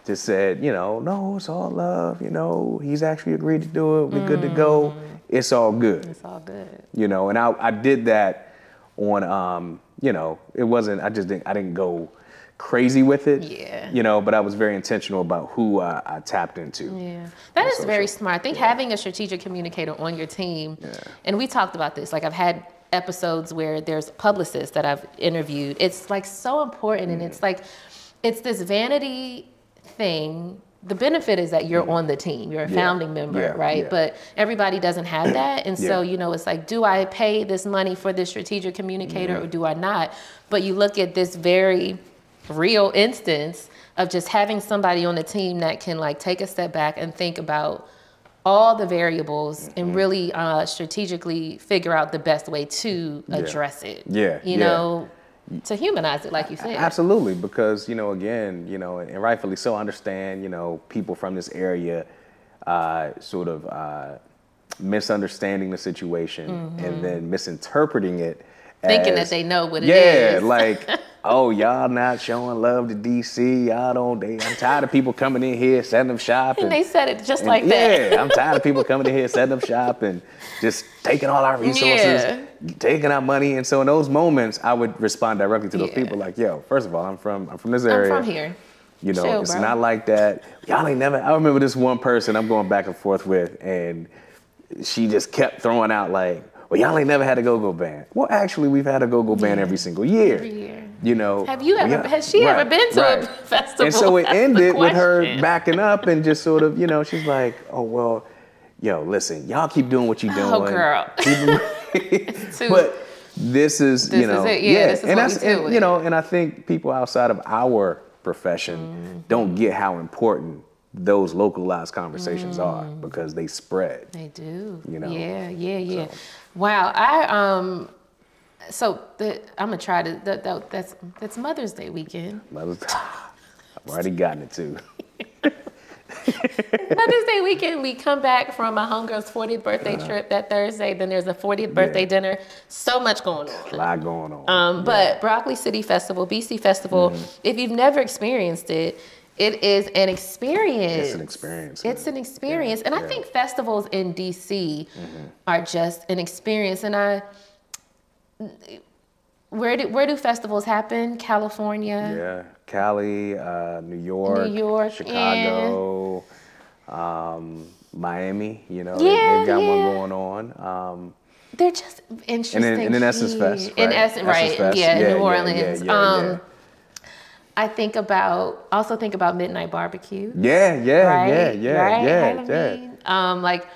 just said, you know, no, it's all love. You know, he's actually agreed to do it. We're good to go. It's all good. It's all good. You know, and I did that on, you know, it wasn't, I didn't go crazy with it. Yeah. You know, but I was very intentional about who I tapped into. Yeah. That is very smart. I think having a strategic communicator on your team, and we talked about this, like I've had episodes where there's publicists that I've interviewed. It's like so important, and it's like, it's this vanity thing. The benefit is that you're on the team, you're a founding member, right? But everybody doesn't have that. And so, you know, it's like, do I pay this money for this strategic communicator or do I not? But you look at this very real instance of just having somebody on the team that can like take a step back and think about all the variables and really strategically figure out the best way to address it. You know, to humanize it, like you said. Absolutely, because, you know, again, you know, and rightfully so, I understand, you know, people from this area sort of misunderstanding the situation and then misinterpreting it thinking that they know what it is. Yeah, like, oh, y'all not showing love to DC. Y'all don't, I'm tired of people coming in here, setting up shop. And they said it just like that. Yeah, I'm tired of people coming in here, setting up shop and just taking all our resources, taking our money. And so in those moments, I would respond directly to those people like, yo, first of all, I'm from this area. I'm from here. You know, it's not like that. Y'all ain't never, I remember this one person I'm going back and forth with, and she just kept throwing out like, well, y'all ain't never had a go-go band. Well, actually, we've had a go-go band every single year. Every year. You know. Have you ever, has she ever been to a festival? And so it ended with her backing up and just sort of, you know, she's like, oh, well, yo, listen, y'all keep doing what you're doing. Oh, girl. But this is, you know. This is it. Yeah, this is and what we do. You know, and I think people outside of our profession don't get how important those localized conversations are, because they spread. They do. You know. Yeah. So. Wow. So I'm gonna try to. That's Mother's Day weekend. I've already gotten it too. Mother's Day weekend, we come back from my homegirl's 40th birthday trip that Thursday. Then there's a 40th birthday dinner. So much going on. A lot going on. But Broccoli City Festival, BC Festival, if you've never experienced it, it is an experience. It's an experience. It's an experience. And I think festivals in DC are just an experience. And where do festivals happen? California? Yeah, Cali, New York, Chicago, Miami, you know, they've got one going on. They're just interesting. And then Essence Fest, right? In Essence Fest, in New Orleans. I also think about Midnight Barbecue. Yeah, right? yeah. Like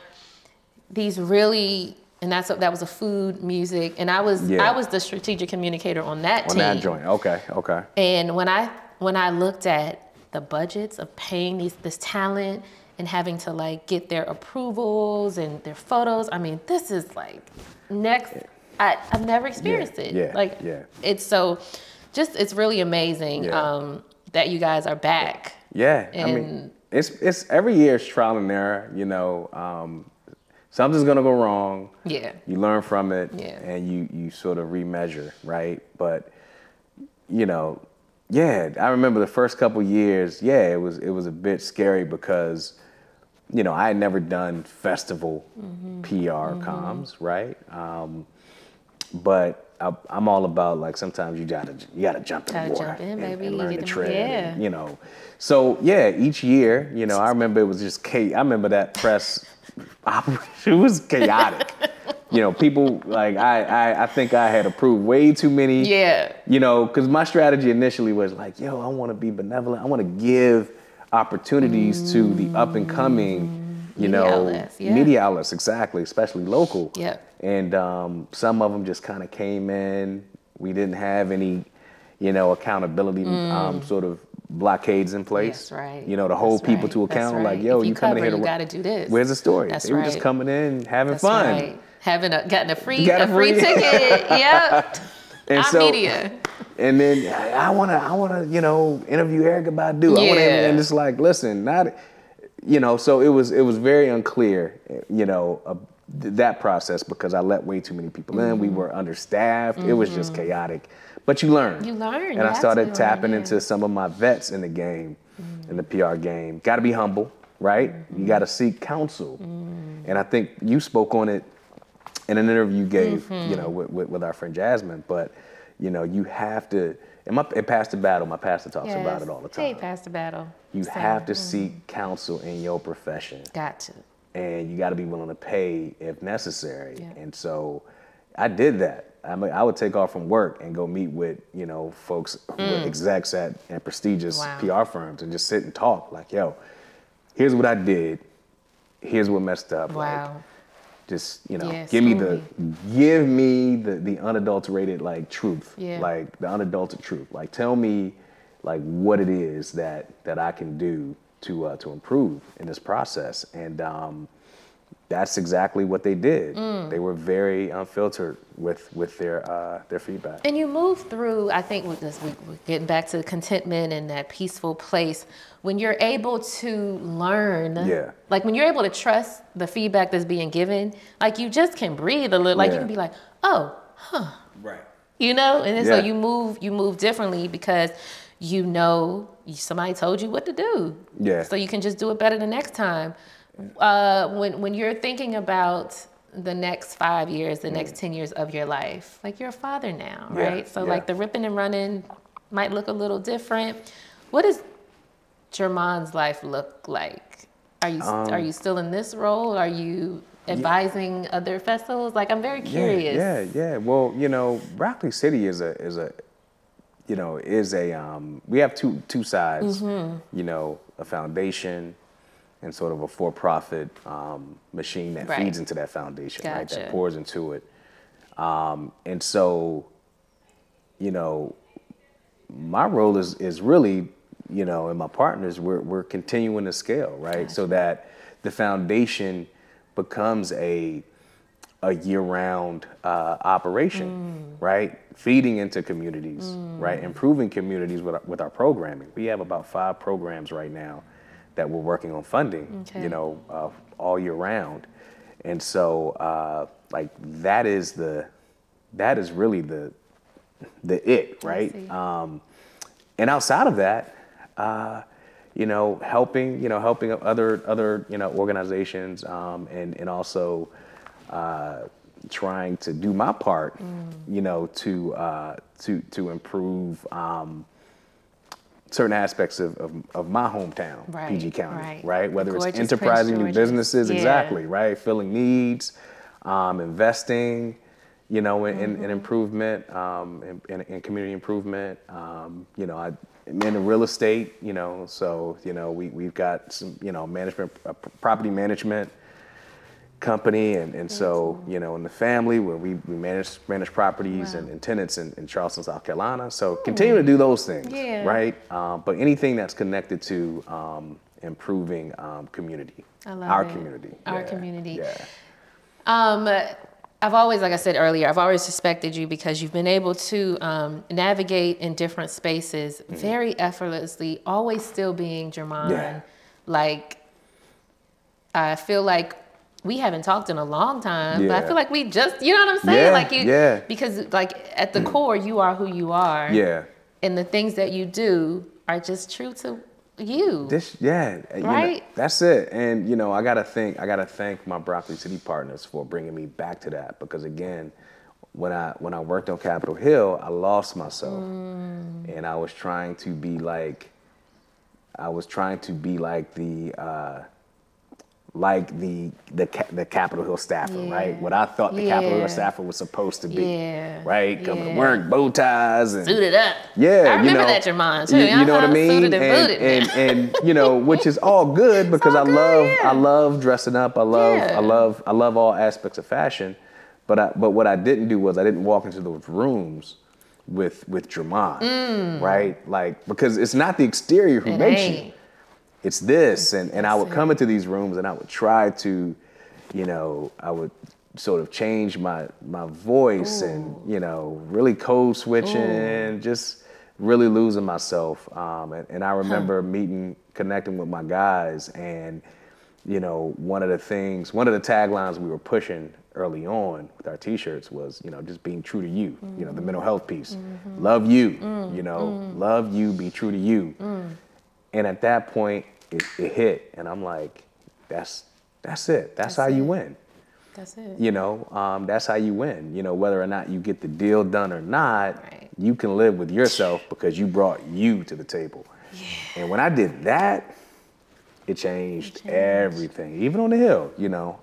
these really, and that was a food, music, and I was the strategic communicator on that team. On that joint, okay. And when I looked at the budgets of paying this talent and having to like get their approvals and their photos, I mean, this is like next. I've never experienced it. It's really amazing that you guys are back. Yeah, I mean, it's every year it's trial and error. You know, something's gonna go wrong. Yeah, you learn from it, and you sort of remeasure, right? But you know, I remember the first couple years. Yeah, it was a bit scary because you know I had never done festival PR comms, right? But I'm all about like sometimes you gotta jump in the water and learn to tread. And, you know, so each year, you know, I remember it was just I remember that press operation. It was chaotic. You know, people like I think I had approved way too many. Yeah. You know, because my strategy initially was like, I want to be benevolent. I want to give opportunities to the up and coming. Media outlets, exactly, especially local. Yeah. And some of them just kind of came in. We didn't have any, accountability sort of blockades in place. That's right. To hold people to account. Like, you coming here you got to do this. Where's the story? They were just coming in, having fun. Right. Gotten a free ticket. Yep. And media. And then I wanna, interview Erykah Badu. Yeah. And it's like, listen, so it was very unclear, that process because I let way too many people in. We were understaffed. It was just chaotic. But you learn. And I started tapping into some of my vets in the game, in the PR game. Got to be humble, right? You got to seek counsel. And I think you spoke on it in an interview you gave, with our friend Jasmine. But, you have to. And Pastor Battle, my pastor talks about it all the time. Hey, Pastor Battle. You have to seek counsel in your profession. Got to. And you got to be willing to pay if necessary. Yeah. And so I did that. I mean, I would take off from work and go meet with, folks who were execs at prestigious PR firms and just sit and talk. Like, here's what I did. Here's what messed up. Wow. Like, just, give me the unadulterated like truth. Yeah. Like the unadulterated truth. Like tell me like what it is that I can do to improve in this process. And that's exactly what they did. They were very unfiltered with their feedback. And you move through, I think with this, we're getting back to contentment and that peaceful place. When you're able to learn, like when you're able to trust the feedback that's being given, like you just can breathe a little, like you can be like, right. And then so you move differently because somebody told you what to do. Yeah. So you can just do it better the next time. When you're thinking about the next 5 years, the next 10 years of your life, like you're a father now, right? So like the ripping and running might look a little different. What does Jermon's life look like? Are you still in this role? Are you advising other festivals? Like I'm very curious. Yeah. Well, Rock City is a we have two sides, a foundation and sort of a for-profit machine that feeds into that foundation, right? That pours into it. And so, my role is really, and my partners, we're continuing to scale, right? Gotcha. So that the foundation becomes a year-round operation, right? Feeding into communities, right? Improving communities with our programming. We have about 5 programs right now that we're working on funding, all year round. And so, like that is really the it, right? And outside of that, helping other organizations, and also trying to do my part, to improve certain aspects of my hometown, PG County, right? Whether it's enterprising new businesses, exactly, right? Filling needs, investing, in improvement, in community improvement. I'm into real estate, you know, so, you know, we've got some, you know, management, property management company. And so, you know, in the family where we manage properties and tenants in Charleston, South Carolina. So continue to do those things, right? But anything that's connected to improving community, our community. Our community. Yeah. I've always, like I said earlier, I've always respected you because you've been able to navigate in different spaces very effortlessly, always still being Jermon. Yeah. Like, I feel like we haven't talked in a long time, but I feel like we just, you know what I'm saying? Like because like at the core, you are who you are. Yeah. And the things that you do are just true to you. Right? You know, that's it. And you know, I gotta thank my Broccoli City partners for bringing me back to that, because again, when I worked on Capitol Hill, I lost myself, and I was trying to be like the Capitol Hill staffer, right? What I thought the Capitol Hill staffer was supposed to be, right? Coming to work, bow ties, and suited up. Yeah, I remember that Jermon too. You know what I mean? Suited and booted. And you know, which is all good because I love dressing up. I love all aspects of fashion. But what I didn't do was I didn't walk into those rooms with Jermon, right? Like, because it's not the exterior who makes you. It's this, and I would come into these rooms and I would try to, you know, I would sort of change my voice and, you know, really code switching, just really losing myself. And I remember connecting with my guys, and, you know, one of the taglines we were pushing early on with our t-shirts was, you know, just being true to you, you know, the mental health piece. Love you, you know, love you, be true to you. And at that point, it hit, and I'm like, that's it. That's how you win. That's it. You know, that's how you win. You know, whether or not you get the deal done or not, you can live with yourself because you brought you to the table. Yeah. And when I did that, it changed everything. Even on the Hill, you know,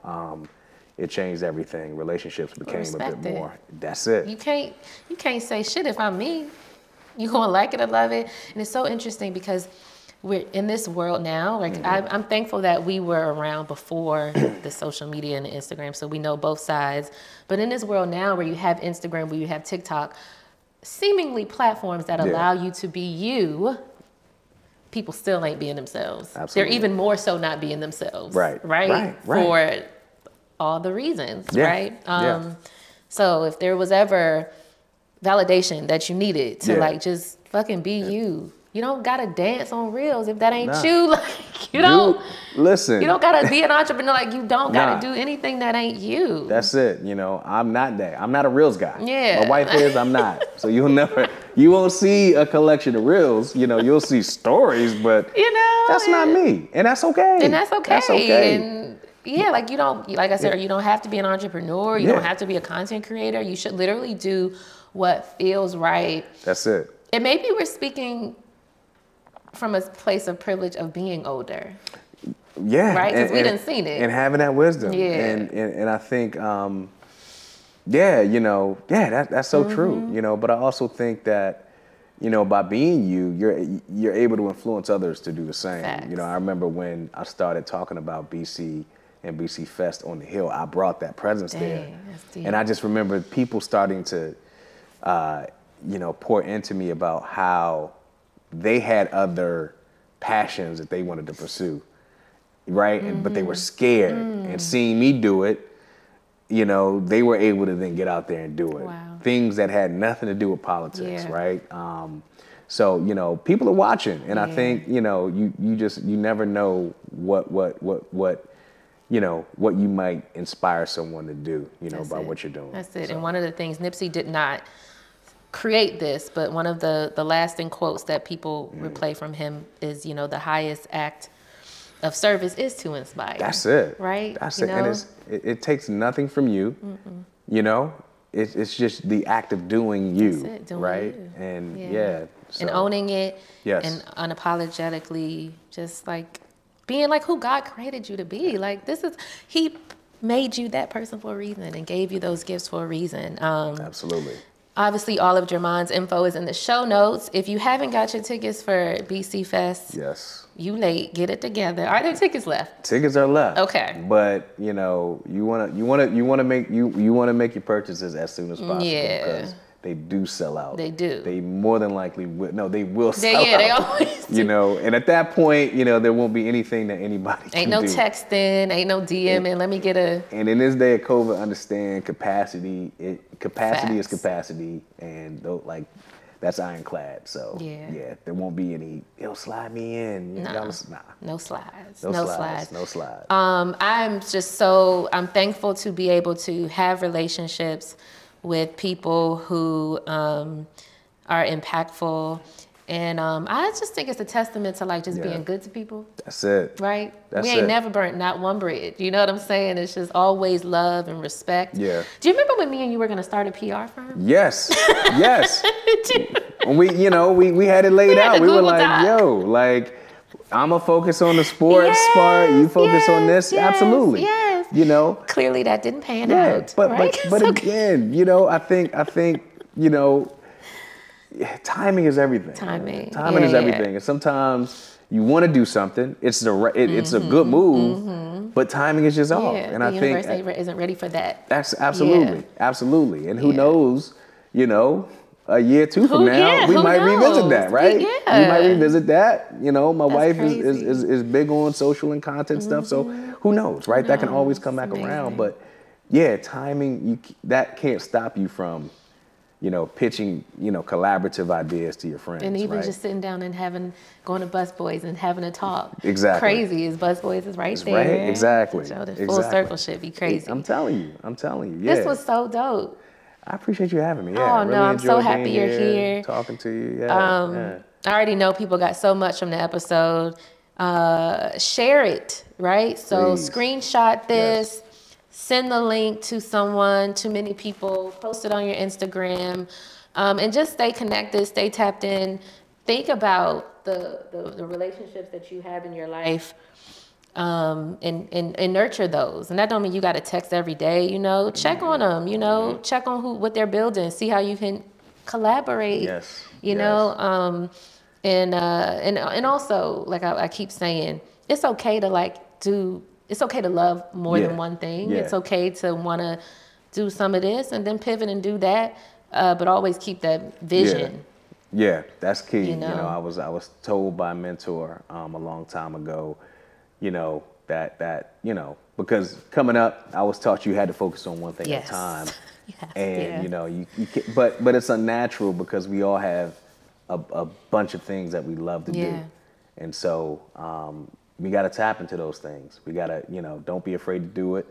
it changed everything. Relationships became a bit more. That's it. You can't say shit if I'm me. You gonna like it or love it. And it's so interesting because we're in this world now. Like I'm thankful that we were around before the social media and the Instagram, so we know both sides. But in this world now, where you have Instagram, where you have TikTok, seemingly platforms that allow you to be you, people still ain't being themselves. Absolutely. They're even more so not being themselves. Right. For all the reasons. Right. So if there was ever validation that you needed to like just fucking be you. You don't gotta dance on reels if that ain't you. Like you don't listen. You don't gotta be an entrepreneur. Like you don't gotta do anything that ain't you. That's it. You know, I'm not that. I'm not a reels guy. Yeah. My wife is. I'm not. So you won't see a collection of reels. You know, you'll see stories, but you know that's not me, and that's okay. And that's okay. That's okay. And yeah, like you don't, like I said, you don't have to be an entrepreneur. You don't have to be a content creator. You should literally do what feels right. That's it. And maybe we're speaking from a place of privilege of being older. Yeah. Right? Because we didn't seen it. And having that wisdom. Yeah. And I think, you know, that's so true. You know, but I also think that, you know, by being you're able to influence others to do the same. Facts. You know, I remember when I started talking about BC and BC Fest on the Hill, I brought that presence there. That's deep. And I just remember people starting to, you know, pour into me about how they had other passions that they wanted to pursue, right? But they were scared. And seeing me do it, you know, they were able to then get out there and do it. Wow. Things that had nothing to do with politics, right? So, you know, people are watching. And I think, you know, you never know what you know, what you might inspire someone to do, you know, by what you're doing. That's it. So. And one of the things, Nipsey did not create this, but one of the lasting quotes that people replay from him is, you know, the highest act of service is to inspire. That's it. Right? That's it. And it takes nothing from you, you know? It's just the act of doing you, That's it, doing right? you. And so. And owning it. Yes. And unapologetically just like being like who God created you to be. Like he made you that person for a reason and gave you those gifts for a reason. Absolutely. Obviously, all of Jermon's info is in the show notes. If you haven't got your tickets for BC Fest, yes, you late. Get it together. Are there tickets left? Tickets are left. Okay. But you want to make your purchases as soon as possible. Yeah. Because they do sell out. They do. They more than likely will. No, they will sell out. They always do. And at that point, there won't be anything that anybody can do. Ain't no texting, ain't no DMing. Let me get a. And in this day of COVID, understand capacity. Capacity is capacity, and that's ironclad. So there won't be any. It'll slide me in. Nah. No slides. No slides. I'm thankful to be able to have relationships with people who are impactful. And I just think it's a testament to just being good to people. That's it. Right? We ain't never burnt not one bridge. You know what I'm saying? It's just always love and respect. Yeah. Do you remember when me and you were going to start a PR firm? Yes. Yes. When we had it laid out. We were like, I'm going to focus on the sports part. You focus on this. Absolutely. Yes. Clearly that didn't pan out. But right? again, I think timing is everything. Timing is everything. And sometimes you want to do something. It's a good move, but timing is just off. And I think the universe isn't ready for that. That's absolutely. And who knows, a year or two from now, we might revisit that, right? Yeah. We might revisit that. My wife is big on social and content stuff, so who knows, right? That can always come back around. But timing, that can't stop you from pitching, collaborative ideas to your friends. And even just sitting down and going to Busboys and having a talk. Exactly. Crazy is Busboys is right there. Right, exactly. So the full circle should be crazy. I'm telling you. Yeah. This was so dope. I appreciate you having me. Yeah, oh, no, I'm so happy you're here. Talking to you. I already know people got so much from the episode. Share it, right? So please. Screenshot this. Yes. Send the link to someone, to many people, post it on your Instagram, and just stay connected, stay tapped in. Think about the relationships that you have in your life, and nurture those. And that don't mean you got to text every day, check on them, check on what they're building, see how you can collaborate, and also, like I keep saying, it's okay to it's okay to love more than one thing. It's okay to want to do some of this and then pivot and do that, but always keep that vision. Yeah, that's key. I was told by a mentor a long time ago, that because coming up, I was taught you had to focus on one thing at a time. You can't, but it's unnatural because we all have a bunch of things that we love to do, and so. We got to tap into those things. We got to, don't be afraid to do it.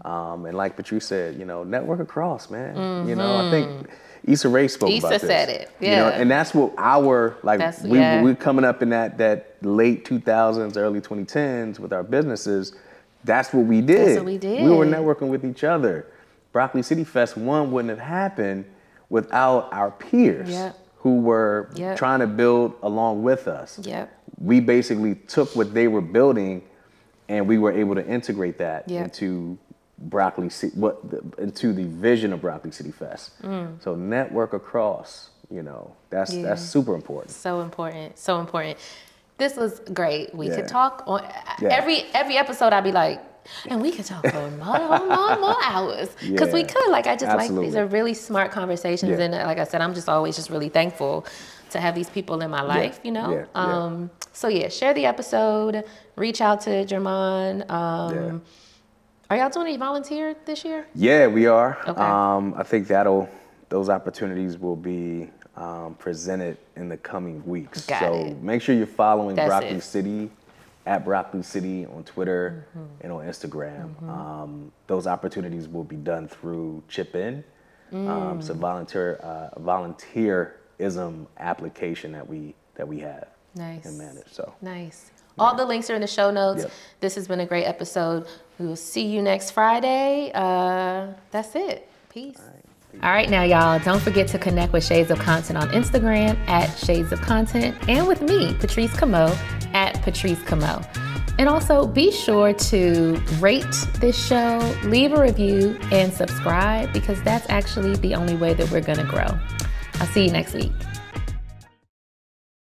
And like Patrice said, network across, man. I think Issa Rae spoke about this. Issa said it, and that's what we're coming up in that late 2000s, early 2010s with our businesses. That's what we did. That's what we did. We were networking with each other. Broccoli City Fest 1 wouldn't have happened without our peers who were trying to build along with us. We basically took what they were building, and we were able to integrate that into into the vision of Broccoli City Fest. So network across, that's super important. So important. This was great. We could talk on every episode. I'd be like, and we could talk for more hours because we could. I just like these are really smart conversations, and like I said, I'm just always just really thankful to have these people in my life, So share the episode, reach out to Jermon. Are y'all doing any volunteer this year? Yeah, we are. Okay. I think those opportunities will be presented in the coming weeks. So make sure you're following Broccoli City at Broccoli City on Twitter and on Instagram. Those opportunities will be done through Chip In. It's a volunteerism application that we have. Nice. And manage. So nice. All the links are in the show notes. This has been a great episode. We will see you next Friday. That's it. Peace. All right, now y'all, don't forget to connect with Shades of Content on Instagram at Shades of Content, and with me, Patrice Camo, at Patrice Camo. And also be sure to rate this show, leave a review, and subscribe, because that's actually the only way that we're gonna grow. I'll see you next week.